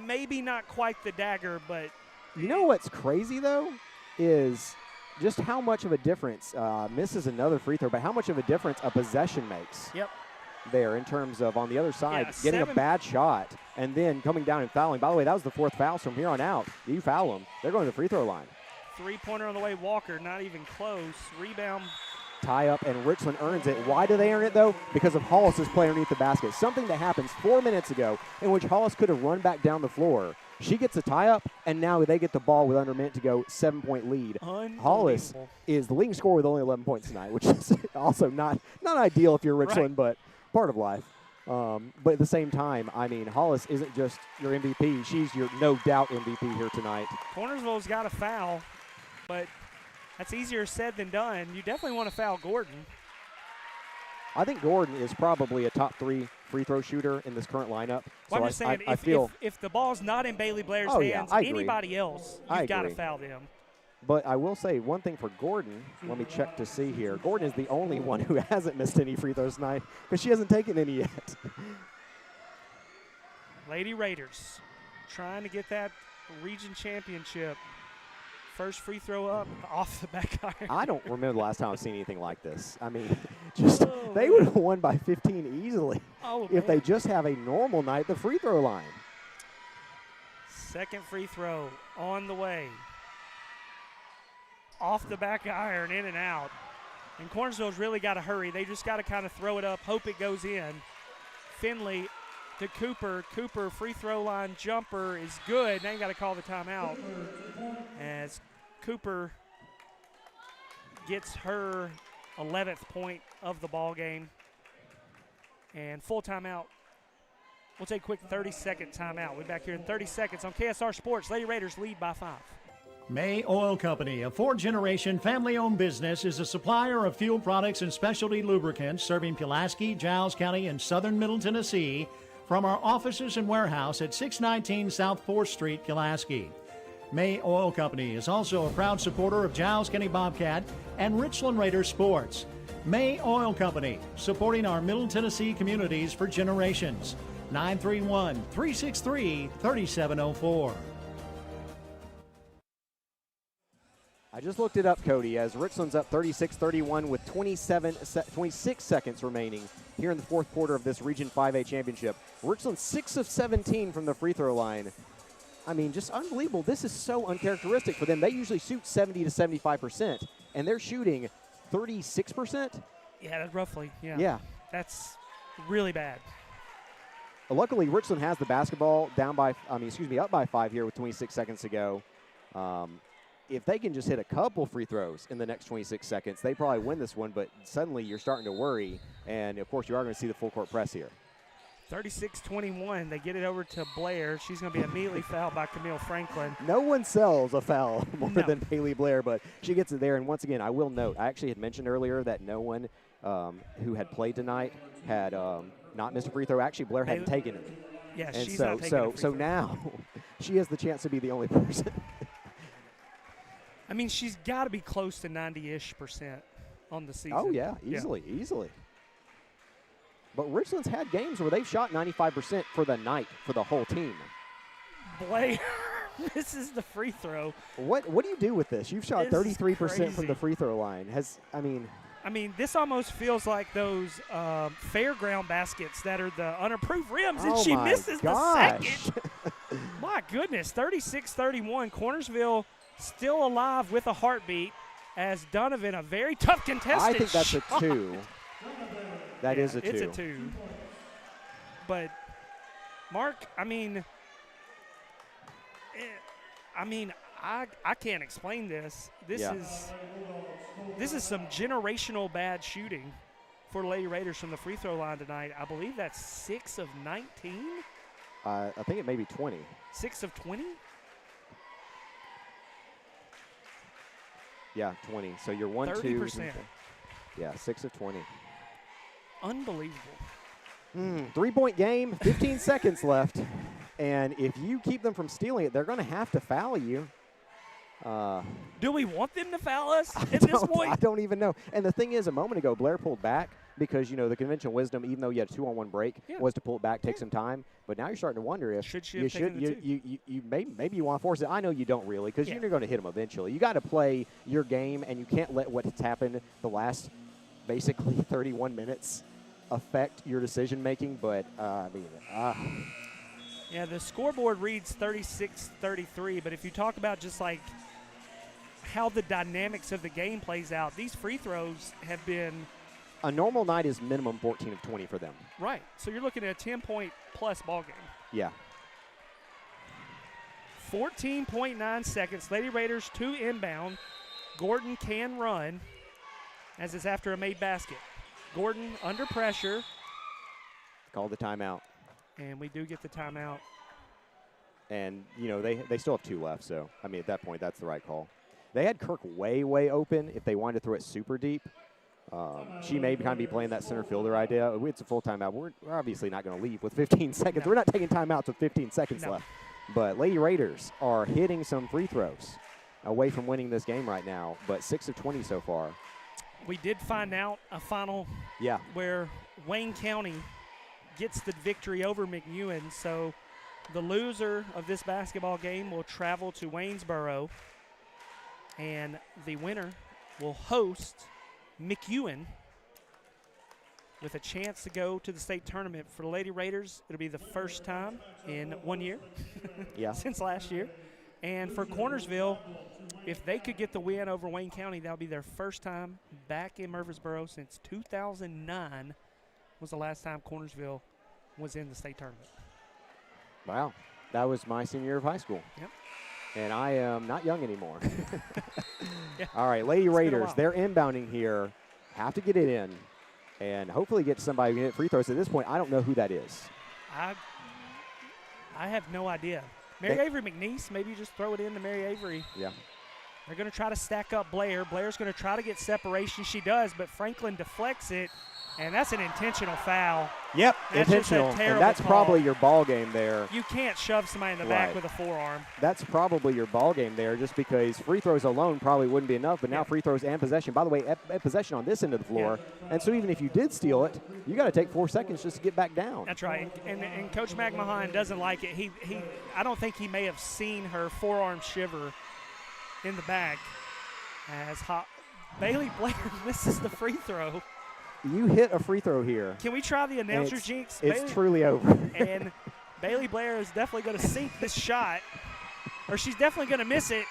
maybe not quite the dagger, but. You know what's crazy, though, is just how much of a difference, misses another free throw, but how much of a difference a possession makes. Yep. There in terms of on the other side, getting a bad shot and then coming down and fouling. By the way, that was the 4th foul. So from here on out, you foul them, they're going to the free throw line. 3-pointer on the way, Walker, not even close. Rebound. Tie up, and Richland earns it. Why do they earn it, though? Because of Hollis's play underneath the basket. Something that happens 4 minutes ago in which Hollis could have run back down the floor. She gets a tie-up, and now they get the ball with under a minute to go, 7-point lead. Hollis is the leading scorer with only 11 points tonight, which is also not ideal if you're Richland, but part of life. But at the same time, I mean, Hollis isn't just your MVP. She's your no-doubt MVP here tonight. Cornersville's got a foul, but that's easier said than done. You definitely want to foul Gordon. I think Gordon is probably a top 3 free throw shooter in this current lineup. Well, so I'm just saying, if the ball's not in Bailey Blair's hands, anybody else, you've got to foul them. But I will say one thing for Gordon. Let me check to see here. Gordon is the only one who hasn't missed any free throws tonight because she hasn't taken any yet. Lady Raiders trying to get that region championship. First free throw up off the back iron. I don't remember the last time I've seen anything like this. I mean, they would have won by 15 easily if they just have a normal night at the free throw line. Second free throw on the way. Off the back iron, in and out. And Cornersville's really got to hurry. They just got to kind of throw it up, hope it goes in. Finley to Cooper. Cooper, free throw line jumper is good. Now you got to call the timeout as Cooper gets her 11th point of the ball game. And full timeout. We'll take a quick 30-second timeout. We'll be back here in 30 seconds on KSR Sports. Lady Raiders lead by 5. May Oil Company, a 4th-generation family-owned business, is a supplier of fuel products and specialty lubricants serving Pulaski, Giles County, and southern Middle Tennessee from our offices and warehouse at 619 South 4th Street, Pulaski. May Oil Company is also a proud supporter of Giles County Bobcat and Richland Raiders sports. May Oil Company, supporting our Middle Tennessee communities for generations. 931-363-3704. I just looked it up, Cody, as Richland's up 36-31 with 26 seconds remaining here in the 4th quarter of this Region 5A championship. Richland 6 of 17 from the free throw line. I mean, just unbelievable. This is so uncharacteristic for them. They usually shoot 70 to 75%, and they're shooting 36%. Yeah, that's roughly, yeah. Yeah. That's really bad. Luckily, Richland has the basketball up by 5 here with 26 seconds to go. If they can just hit a couple free throws in the next 26 seconds, they probably win this one, but suddenly you're starting to worry, and, of course, you are going to see the full-court press here. 36-21. They get it over to Blair. She's going to be immediately fouled by Camille Franklin. No one sells a foul more than Bailey Blair, but she gets it there. And once again, I will note, I actually had mentioned earlier that no one who had played tonight had not missed a free throw. Actually, Blair hadn't taken it. Yeah, and she's not taking a free throw. So now she has the chance to be the only person. I mean, she's got to be close to 90-ish% on the season. Oh, yeah, easily. But Richland's had games where they've shot 95% for the night for the whole team. Blair misses the free throw. What do you do with this? You've shot 33% from the free throw line. I mean, this almost feels like those fairground baskets that are the unapproved rims, and she misses the second. My goodness, 36-31. Cornersville still alive with a heartbeat as Donovan, a very tough contestant. I think that's a 2. That is a 2. It's a 2. But, Mark, I can't explain this. This is some generational bad shooting for Lady Raiders from the free throw line tonight. I believe that's 6 of 19. I think it may be 20. 6 of 20? Yeah, 20. So you're 1, 30%. 2. Yeah, 6 of 20. Unbelievable. 3-point game, 15 seconds left. And if you keep them from stealing it, they're going to have to foul you. Do we want them to foul us at this point? I don't even know. And the thing is, a moment ago, Blair pulled back because, the conventional wisdom, even though you had a 2-on-1 break, was to pull it back, take some time. But now you're starting to wonder if maybe you want to force it. I know you don't really, because you're going to hit them eventually. You got to play your game, and you can't let what's happened the last basically 31 minutes affect your decision making. But yeah, the scoreboard reads 36-33, but if you talk about just like how the dynamics of the game plays out, these free throws have been a normal night is minimum 14 of 20 for them. Right. So you're looking at a 10-point plus ball game. Yeah. 14.9 seconds. Lady Raiders 2 inbound. Gordon can run as it's after a made basket. Gordon under pressure. Call the timeout. And we do get the timeout. And, they still have 2 left. So, at that point, that's the right call. They had Kirk way, way open if they wanted to throw it super deep. She may kind of be playing that center fielder idea. It's a full timeout. We're obviously not going to leave with 15 seconds. No. We're not taking timeouts with 15 seconds left. But Lady Raiders are hitting some free throws away from winning this game right now, but 6 of 20 so far. We did find out a final where Wayne County gets the victory over McEwen. So the loser of this basketball game will travel to Waynesboro, and the winner will host McEwen with a chance to go to the state tournament. For the Lady Raiders, it'll be the first time in 1 year since last year. And for Cornersville, if they could get the win over Wayne County, that would be their first time back in Murfreesboro since 2009 was the last time Cornersville was in the state tournament. Wow. That was my senior year of high school. Yep. And I am not young anymore. All right, Lady Raiders, they're inbounding here. Have to get it in and hopefully get somebody who can hit free throws. At this point, I don't know who that is. I have no idea. Mary Avery McNeese, maybe you just throw it in to Mary Avery. Yeah. They're going to try to stack up Blair. Blair's going to try to get separation. She does, but Franklin deflects it, and that's an intentional foul. Yep, that's intentional, and that's call. Probably your ball game there. You can't shove somebody in the back with a forearm. That's probably your ball game there, just because free throws alone probably wouldn't be enough, but now free throws and possession. By the way, possession on this end of the floor, and so even if you did steal it, you got to take 4 seconds just to get back down. That's right, and Coach McMahon doesn't like it. He I don't think he may have seen her forearm shiver in the back as Bailey Blair misses the free throw. You hit a free throw here. Can we try the announcer's jinx? It's truly over. And Bailey Blair is definitely going to sink this shot, or she's definitely going to miss it.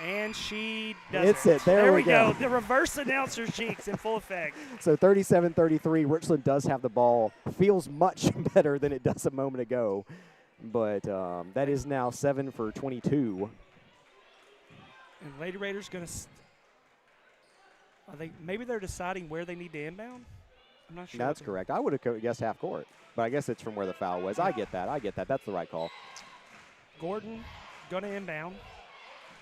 And she does It's it. There we go. The reverse announcer's jinx in full effect. So 37-33, Richland does have the ball. Feels much better than it does a moment ago. But that is now 7 for 22. And Lady Raiders going to maybe they're deciding where they need to inbound? I'm not sure. That's correct. I would have guessed half court, but I guess it's from where the foul was. I get that. That's the right call. Gordon going to inbound.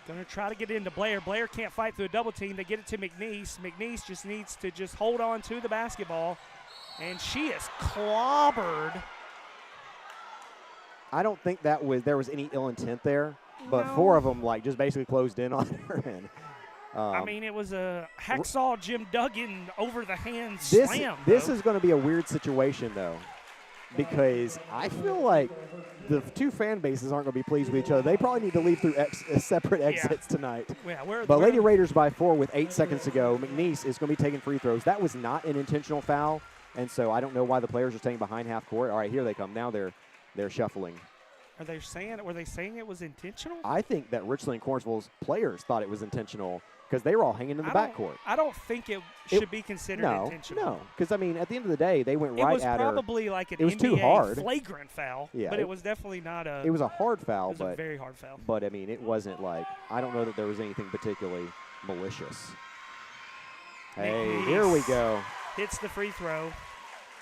Going to try to get into Blair. Blair can't fight through a double team. They get it to McNeese. McNeese just needs to just hold on to the basketball, and she is clobbered. I don't think there was any ill intent there, but 4 of them just basically closed in on her. And I mean, it was a hacksaw Jim Duggan over the hand slam. This is going to be a weird situation, though, because I feel like the 2 fan bases aren't going to be pleased with each other. They probably need to leave through separate exits tonight. Yeah, but Lady Raiders by 4 with 8 seconds to go. McNeese is going to be taking free throws. That was not an intentional foul, and so I don't know why the players are staying behind half court. All right, here they come. Now they're shuffling. Were they saying it was intentional? I think that Richland and Cornersville's players thought it was intentional because they were all hanging in the backcourt. I don't think it should be considered intentional. No, because, at the end of the day, they went right at her. It was probably like an NBA too hard. flagrant foul, yeah, but it was definitely not a – It was a hard foul. It was a very hard foul. But, it wasn't I don't know that there was anything particularly malicious. Hey, here we go. Hits the free throw.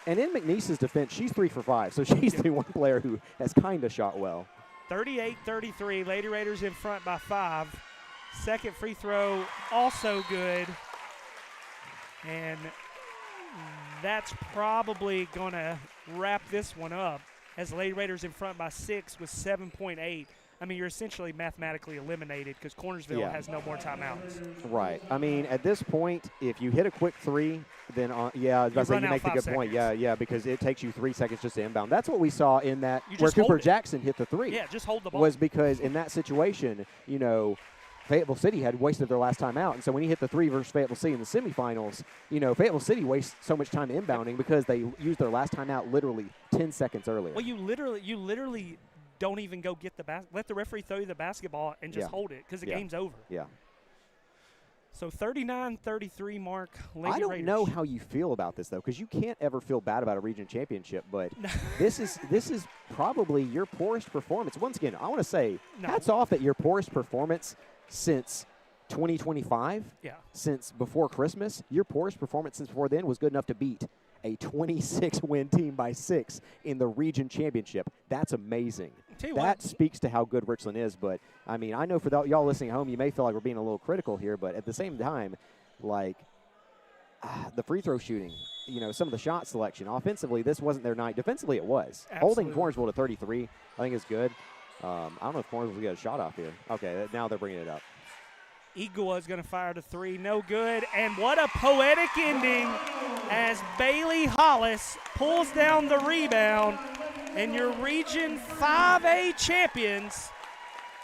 And in McNeese's defense, she's 3 for 5, so she's the one player who has kind of shot well. 38-33, Lady Raiders in front by 5. Second free throw also good. And that's probably going to wrap this one up. as the Lady Raiders in front by 6 with 7.8. I mean, you're essentially mathematically eliminated because Cornersville has no more timeouts. Right. I mean, at this point, if you hit a quick three, then, I was about to say, you make the good point. Yeah, because it takes you 3 seconds just to inbound. That's what we saw in that where Cooper Jackson hit the three. Yeah, just hold the ball. Was because in that situation, Fayetteville City had wasted their last time out. And so when he hit the three versus Fayetteville City in the semifinals, Fayetteville City wastes so much time inbounding because they used their last time out literally 10 seconds earlier. Well, you literally don't even go get the let the referee throw you the basketball and just hold it because the game's over. Yeah. So 39-33 mark. Lady I don't Raiders. know how you feel about this though, because you can't ever feel bad about a region championship. But this is probably your poorest performance. Once again, I want to say hats off at your poorest performance since 2025. Yeah. Since before Christmas, your poorest performance since before then was good enough to beat a 26-win team by 6 in the region championship. That's amazing. That speaks to how good Richland is. But, I mean, I know for y'all listening at home, you may feel like we're being a little critical here, but at the same time, like, the free throw shooting, some of the shot selection. Offensively, this wasn't their night. Defensively, it was. Absolutely. Holding Cornersville to 33, I think is good. I don't know if Cornersville will get a shot off here. Okay, now they're bringing it up. Igua is going to fire to 3. No good. And what a poetic ending as Bailey Hollis pulls down the rebound. And your Region 5A champions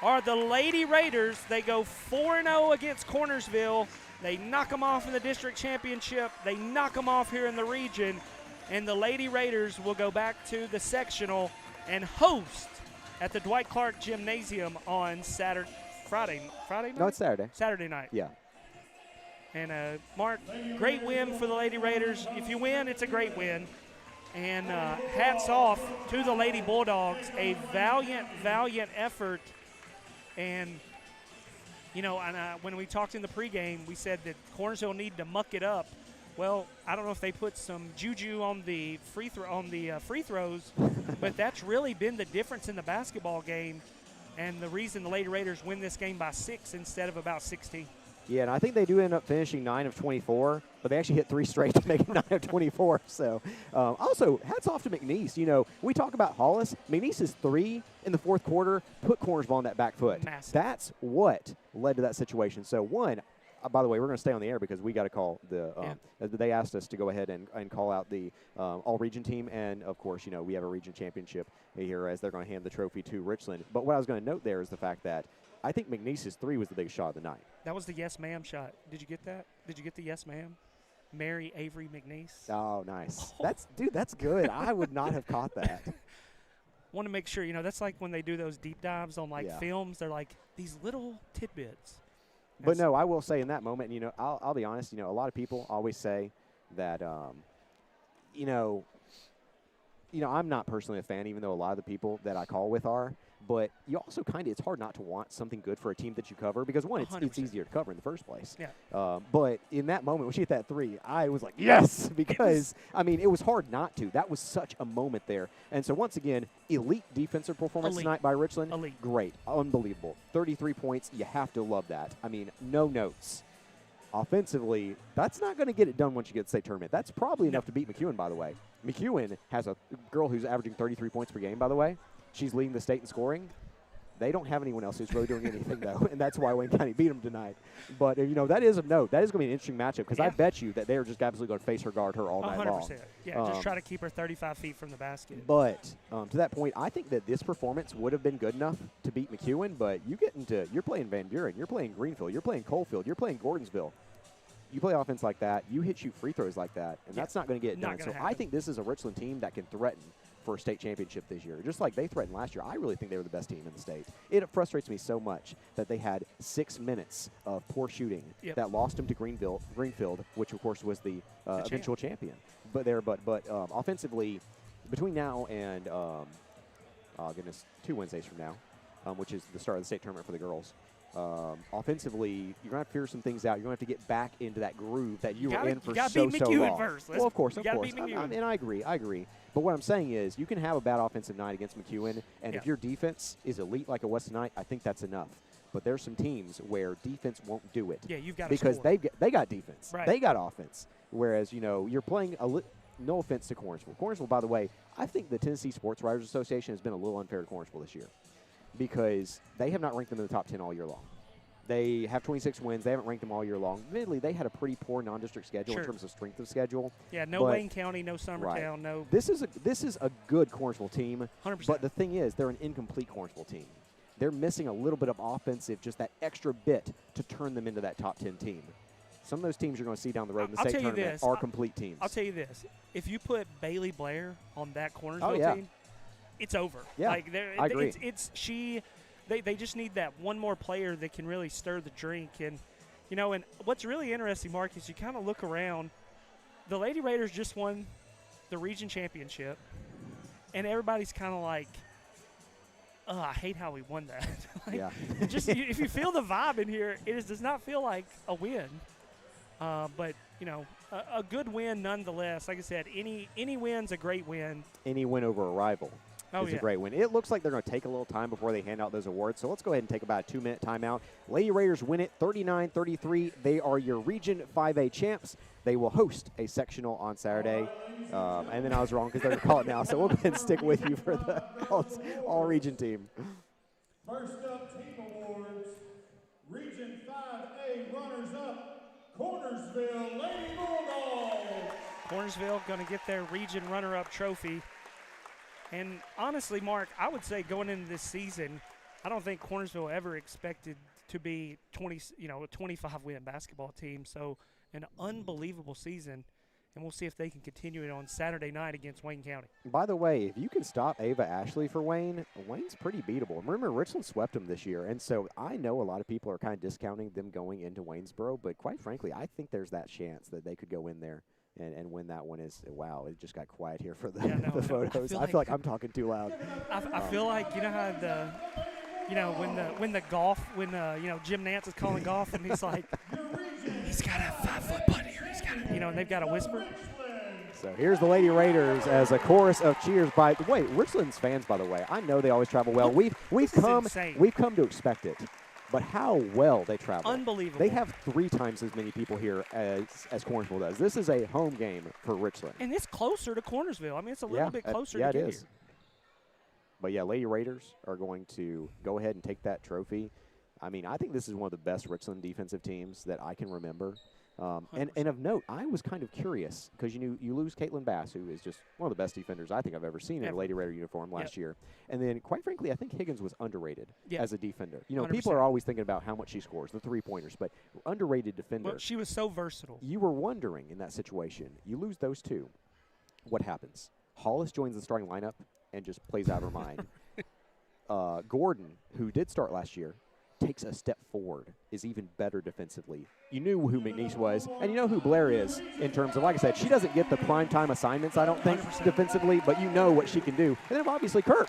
are the Lady Raiders. They go 4-0 against Cornersville. They knock them off in the district championship. They knock them off here in the region. And the Lady Raiders will go back to the sectional and host at the Dwight Clark Gymnasium on Friday night? No, it's Saturday. Saturday night. Yeah. And, Mark, great win for the Lady Raiders. If you win, it's a great win. And hats off to the Lady Bulldogs. A valiant effort. And, when we talked in the pregame, we said that Cornersville needed to muck it up. Well, I don't know if they put some juju on the free throws, but that's really been the difference in the basketball game. And the reason the Lady Raiders win this game by 6 instead of about 16. Yeah, and I think they do end up finishing 9 of 24, but they actually hit 3 straight to make it 9 of 24. So, also, hats off to McNeese. We talk about Hollis. McNeese's 3 in the fourth quarter put Cornersville on that back foot. Massive. That's what led to that situation. So, one, by the way, we're going to stay on the air because we got to call they asked us to go ahead and call out the all-region team. And, of course, we have a region championship here as they're going to hand the trophy to Richland. But what I was going to note there is the fact that I think McNeese's 3 was the biggest shot of the night. That was the yes, ma'am shot. Did you get that? Did you get the yes, ma'am? Mary Avery McNeese. Oh, nice. That's good. I would not have caught that. Want to make sure, that's like when they do those deep dives on films. They're like these little tidbits. But no, I will say in that moment, I'll be honest, a lot of people always say that, I'm not personally a fan, even though a lot of the people that I call with are. But you also it's hard not to want something good for a team that you cover because, one, it's easier to cover in the first place. Yeah. But in that moment, when she hit that 3, I was like, yes, because, it was hard not to. That was such a moment there. And so, once again, elite defensive performance tonight by Richland. Elite. Great. Unbelievable. 33 points. You have to love that. No notes. Offensively, that's not going to get it done once you get to state tournament. That's probably enough to beat McEwen, by the way. McEwen has a girl who's averaging 33 points per game, by the way. She's leading the state in scoring. They don't have anyone else who's really doing anything, though, and that's why Wayne County beat them tonight. But, that is a note. That is going to be an interesting matchup because I bet you that they're just absolutely going to face her, guard her all night 100%. long. Yeah, just try to keep her 35 feet from the basket. But to that point, I think that this performance would have been good enough to beat McEwen, but you're playing Van Buren, you're playing Greenfield, you're playing Coalfield, you're playing Gordonsville. You play offense like that, you shoot free throws like that, and that's not going to get it done. So I think this is a Richland team that can threaten for a state championship this year, just like they threatened last year. I really think they were the best team in the state. It frustrates me so much that they had 6 minutes of poor shooting that lost them to Greenfield, which of course was the eventual champion. But offensively, between now and 2 Wednesdays from now, which is the start of the state tournament for the girls. Offensively, you're going to have to figure some things out. You're going to have to get back into that groove that you were in for so long. First. Well, of course. And I agree. But what I'm saying is you can have a bad offensive night against McEwen, and if your defense is elite like it was tonight, I think that's enough. But there's some teams where defense won't do it. Yeah, you've got to because score. they got defense. Right. They got offense. Whereas, you're playing no offense to Cornersville. Cornersville, by the way, I think the Tennessee Sports Writers Association has been a little unfair to Cornersville this year because they have not ranked them in the top 10 all year long. They have 26 wins. They haven't ranked them all year long. Admittedly, they had a pretty poor non-district schedule in terms of strength of schedule. Yeah, no Wayne County, no Summertown, no. This is a good Cornersville team. 100%. But the thing is, they're an incomplete Cornersville team. They're missing a little bit of offensive, just that extra bit to turn them into that top 10 team. Some of those teams you're going to see down the road in the state tournament are complete teams. I'll tell you this. If you put Bailey Blair on that Cornersville team, it's over. Yeah, like I agree. They just need that one more player that can really stir the drink. And, and what's really interesting, Mark, is you kind of look around. The Lady Raiders just won the region championship, and everybody's kind of like, oh, I hate how we won that. If you feel the vibe in here, it does not feel like a win. But, a good win nonetheless. Like I said, any win's a great win. Any win over a rival is a great win. It looks like they're going to take a little time before they hand out those awards, so let's go ahead and take about a 2-minute timeout. Lady Raiders win it 39-33. They are your Region 5A champs. They will host a sectional on Saturday. And then I was wrong because they're going to call it now, so we'll go ahead and stick with you for the all-region team. First up, team awards. Region 5A runners-up, Cornersville Lady Bulldogs. Cornersville going to get their region runner-up trophy. And honestly, Mark, I would say going into this season, I don't think Cornersville ever expected to be a 25-win basketball team. So an unbelievable season, and we'll see if they can continue it on Saturday night against Wayne County. By the way, if you can stop Ava Ashley for Wayne's pretty beatable. Remember, Richland swept them this year, and so I know a lot of people are kind of discounting them going into Waynesboro, but quite frankly, I think there's that chance that they could go in there and win that one. Wow, it just got quiet here for the photos. I feel like I'm talking too loud. I feel like, when Jim Nance is calling golf and he's like, he's got a 5-foot putt here. And they've got a whisper. So here's the Lady Raiders as a chorus of cheers by the way, Richland's fans, by the way. I know they always travel well. We've come to expect it. But how well they travel. Unbelievable. They have 3 times as many people here as Cornersville does. This is a home game for Richland. And it's closer to Cornersville. I mean, it's a little bit closer to get here. But, Lady Raiders are going to go ahead and take that trophy. I mean, I think this is one of the best Richland defensive teams that I can remember. And of note, I was kind of curious because you lose Caitlin Bass, who is just one of the best defenders I think I've ever seen in a Lady Raider uniform last year. And then, quite frankly, I think Higgins was underrated as a defender. 100%. People are always thinking about how much she scores, the 3-pointers, but underrated defender. Well, she was so versatile. You were wondering in that situation, you lose those 2, what happens? Hollis joins the starting lineup and just plays out of her mind. Gordon, who did start last year, takes a step forward, is even better defensively. You knew who McNeese was, and you know who Blair is in terms of, like I said, she doesn't get the primetime assignments, I don't think, 100%. Defensively, but you know what she can do. And then obviously Kirk.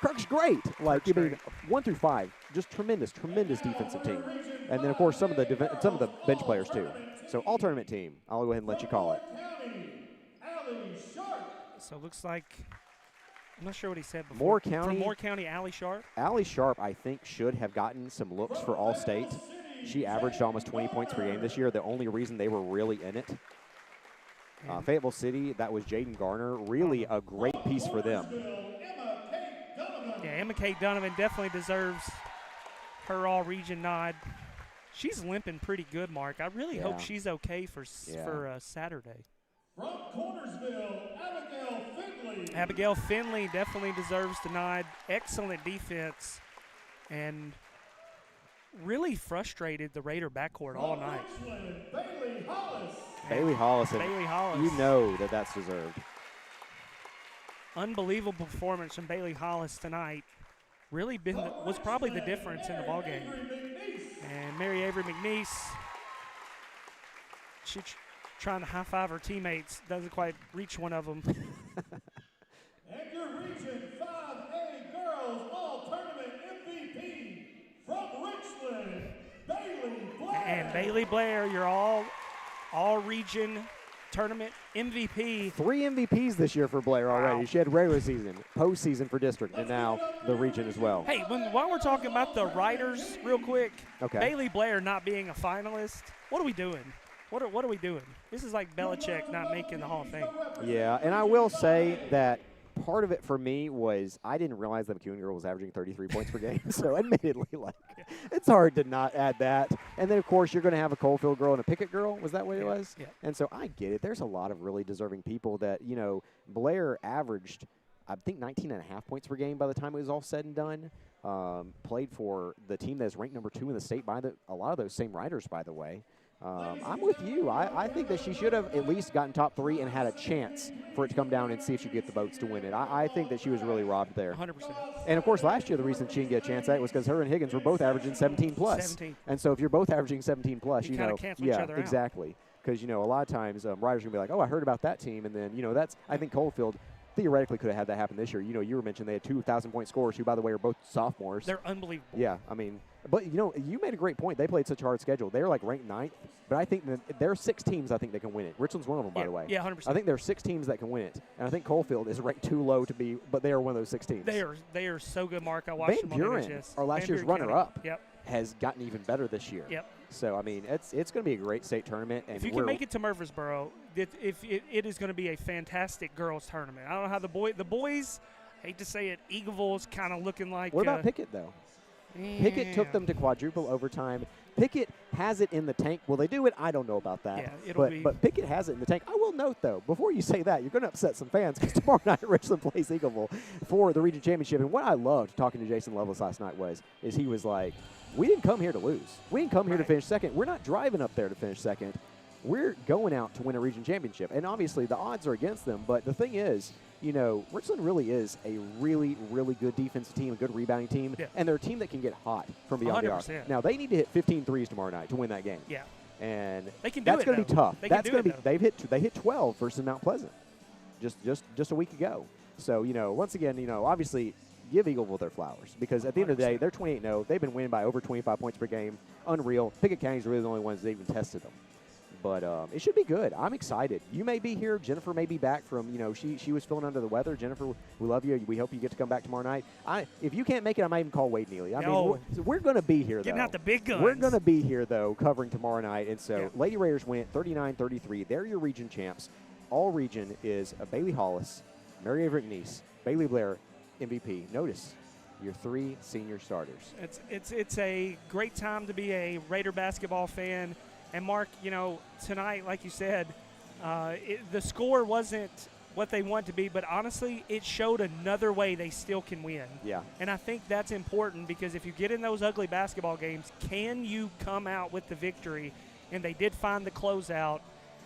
Kirk's great. 1 through 5, just tremendous defensive team. And then, of course, some of the bench players, too. So all-tournament team, I'll go ahead and let you call it. So it looks like, I'm not sure what he said before. Moore County. From Moore County, Allie Sharp. Allie Sharp, I think, should have gotten some looks for All-State. She averaged almost 20 points per game this year. The only reason they were really in it. Fayetteville City, that was Jaden Garner. Really a great piece for them. Yeah, Emma Kate Donovan definitely deserves her all-region nod. She's limping pretty good, Mark. I really hope she's okay for Saturday. From Cornersville, Abigail Finley. Abigail Finley definitely deserves the nod. Excellent defense. And really frustrated the Raider backcourt all night. Bailey Hollis. Bailey Hollis. You know that's deserved. Unbelievable performance from Bailey Hollis tonight. Really was probably the difference in the ballgame. And Mary Avery McNeese, she's trying to high-five her teammates, doesn't quite reach one of them. And your Region 5A Girls All-Tournament MVP from Richland, Bailey Blair. And Bailey Blair, your all-region tournament MVP. 3 MVPs this year for Blair already. Wow. She had regular season, postseason for district, and now the region as well. Hey, while we're talking about the Riders real quick, okay. Bailey Blair not being a finalist, what are we doing? What are we doing? This is like Belichick not making the Hall of Fame. Yeah, and I will say that part of it for me was I didn't realize that McEwen girl was averaging 33 points per game. So admittedly, it's hard to not add that. And then, of course, you're going to have a Coalfield girl and a Pickett girl. Was that what it was? Yeah. And so I get it. There's a lot of really deserving people that, Blair averaged, I think, 19.5 points per game by the time it was all said and done. Played for the team that's ranked number 2 in the state by a lot of those same writers, by the way. I'm with you. I think that she should have at least gotten top 3 and had a chance for it to come down and see if she could get the votes to win it. I think that she was really robbed there. 100%. And, of course, last year the reason she didn't get a chance at it was because her and Higgins were both averaging 17+. 17. And so if you're both averaging 17+, you kind of cancel each other out. Exactly. Because, a lot of times writers are going to be like, oh, I heard about that team. And then, that's – I think Coalfield – theoretically could have had that happen this year. You were mentioning they had 2 1,000-point scorers who, by the way, are both sophomores. They're unbelievable. Yeah, I mean, but, you made a great point. They played such a hard schedule. They're, ranked 9th, but I think that there are 6 teams I think that can win it. Richland's one of them, by the way. Yeah, 100%. I think there are 6 teams that can win it, and I think Coalfield is ranked too low to be, but they are one of those 6 teams. They are so good, Mark. I watched Van them on Buren, NHS. our last Van year's Buren runner-up, County. has gotten even better this year. Yep. So, I mean, it's going to be a great state tournament. And if you can make it to Murfreesboro, it is going to be a fantastic girls tournament. I don't know how the boys, hate to say it, Eagleville's kind of looking like. What about Pickett, though? Yeah. Pickett took them to quadruple overtime. Pickett has it in the tank. Will they do it? I don't know about that. Yeah, but Pickett has it in the tank. I will note, though, before you say that, you're going to upset some fans because tomorrow night Richland plays Eagleville for the region championship. And what I loved talking to Jason Lovelace last night is he was like, we didn't come here to lose. We didn't come here to finish second. We're not driving up there to finish second. We're going out to win a region championship. And obviously the odds are against them. But the thing is, Richland really is a really, really good defensive team, a good rebounding team. Yeah. And they're a team that can get hot from beyond the arc. Now, they need to hit 15 threes tomorrow night to win that game. Yeah. And they can do that's going to be tough. That's going to be. They hit 12 versus Mount Pleasant just a week ago. So, once again, obviously – give Eagleville their flowers because at the end of the day, they're 28-0. They've been winning by over 25 points per game. Unreal. Pickett County's really the only ones that even tested them. But it should be good. I'm excited. You may be here. Jennifer may be back from, she was feeling under the weather. Jennifer, we love you. We hope you get to come back tomorrow night. If you can't make it, I might even call Wade Neely. I mean, we're going to be here, Getting out the big guns. We're going to be here, though, covering tomorrow night. And so Lady Raiders win 39-33. They're your region champs. All region is Bailey Hollis, Mary Everett Nice, Bailey Blair, MVP. Notice your 3 senior starters. It's a great time to be a Raider basketball fan. And, Mark, tonight, like you said, the score wasn't what they want to be, but honestly, it showed another way they still can win. Yeah. And I think that's important because if you get in those ugly basketball games, can you come out with the victory? And they did find the closeout.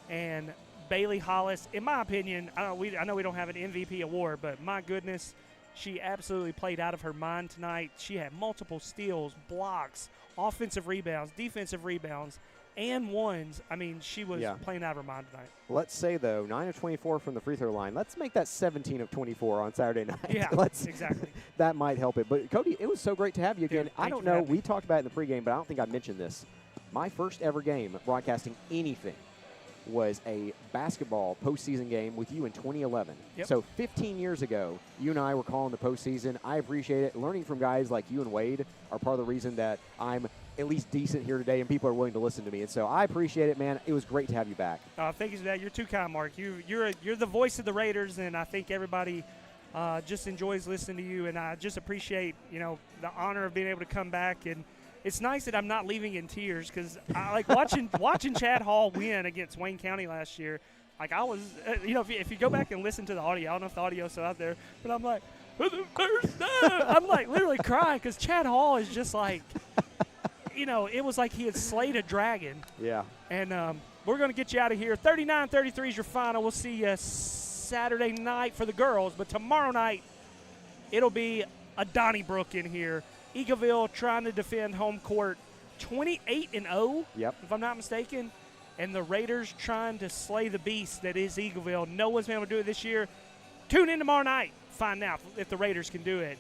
And Bailey Hollis, in my opinion, I know we don't have an MVP award, but my goodness, she absolutely played out of her mind tonight. She had multiple steals, blocks, offensive rebounds, defensive rebounds, and ones. I mean, she was playing out of her mind tonight. Let's say, though, 9 of 24 from the free throw line. Let's make that 17 of 24 on Saturday night. Yeah, exactly. That might help it. But, Cody, it was so great to have you again. Dude, I don't know. We talked about it in the pregame, but I don't think I mentioned this. My first ever game broadcasting anything was a basketball postseason game with you in 2011. Yep. So 15 years ago, you and I were calling the postseason. I appreciate it. Learning from guys like you and Wade are part of the reason that I'm at least decent here today and people are willing to listen to me. And so I appreciate it, man. It was great to have you back. Thank you for that. You're too kind, Mark. You're the voice of the Raiders, and I think everybody just enjoys listening to you. And I just appreciate, the honor of being able to come back. And it's nice that I'm not leaving in tears because I like watching Chad Hall win against Wayne County last year. Like I was, if you go back and listen to the audio, I don't know if the audio's still out there, but I'm like, for the first time, I'm like literally crying because Chad Hall is just like, it was like he had slayed a dragon. Yeah. And we're going to get you out of here. 39-33 is your final. We'll see you Saturday night for the girls, but tomorrow night it'll be a Donnybrook in here. Eagleville trying to defend home court 28-0, if I'm not mistaken. And the Raiders trying to slay the beast that is Eagleville. No one's been able to do it this year. Tune in tomorrow night. Find out if the Raiders can do it.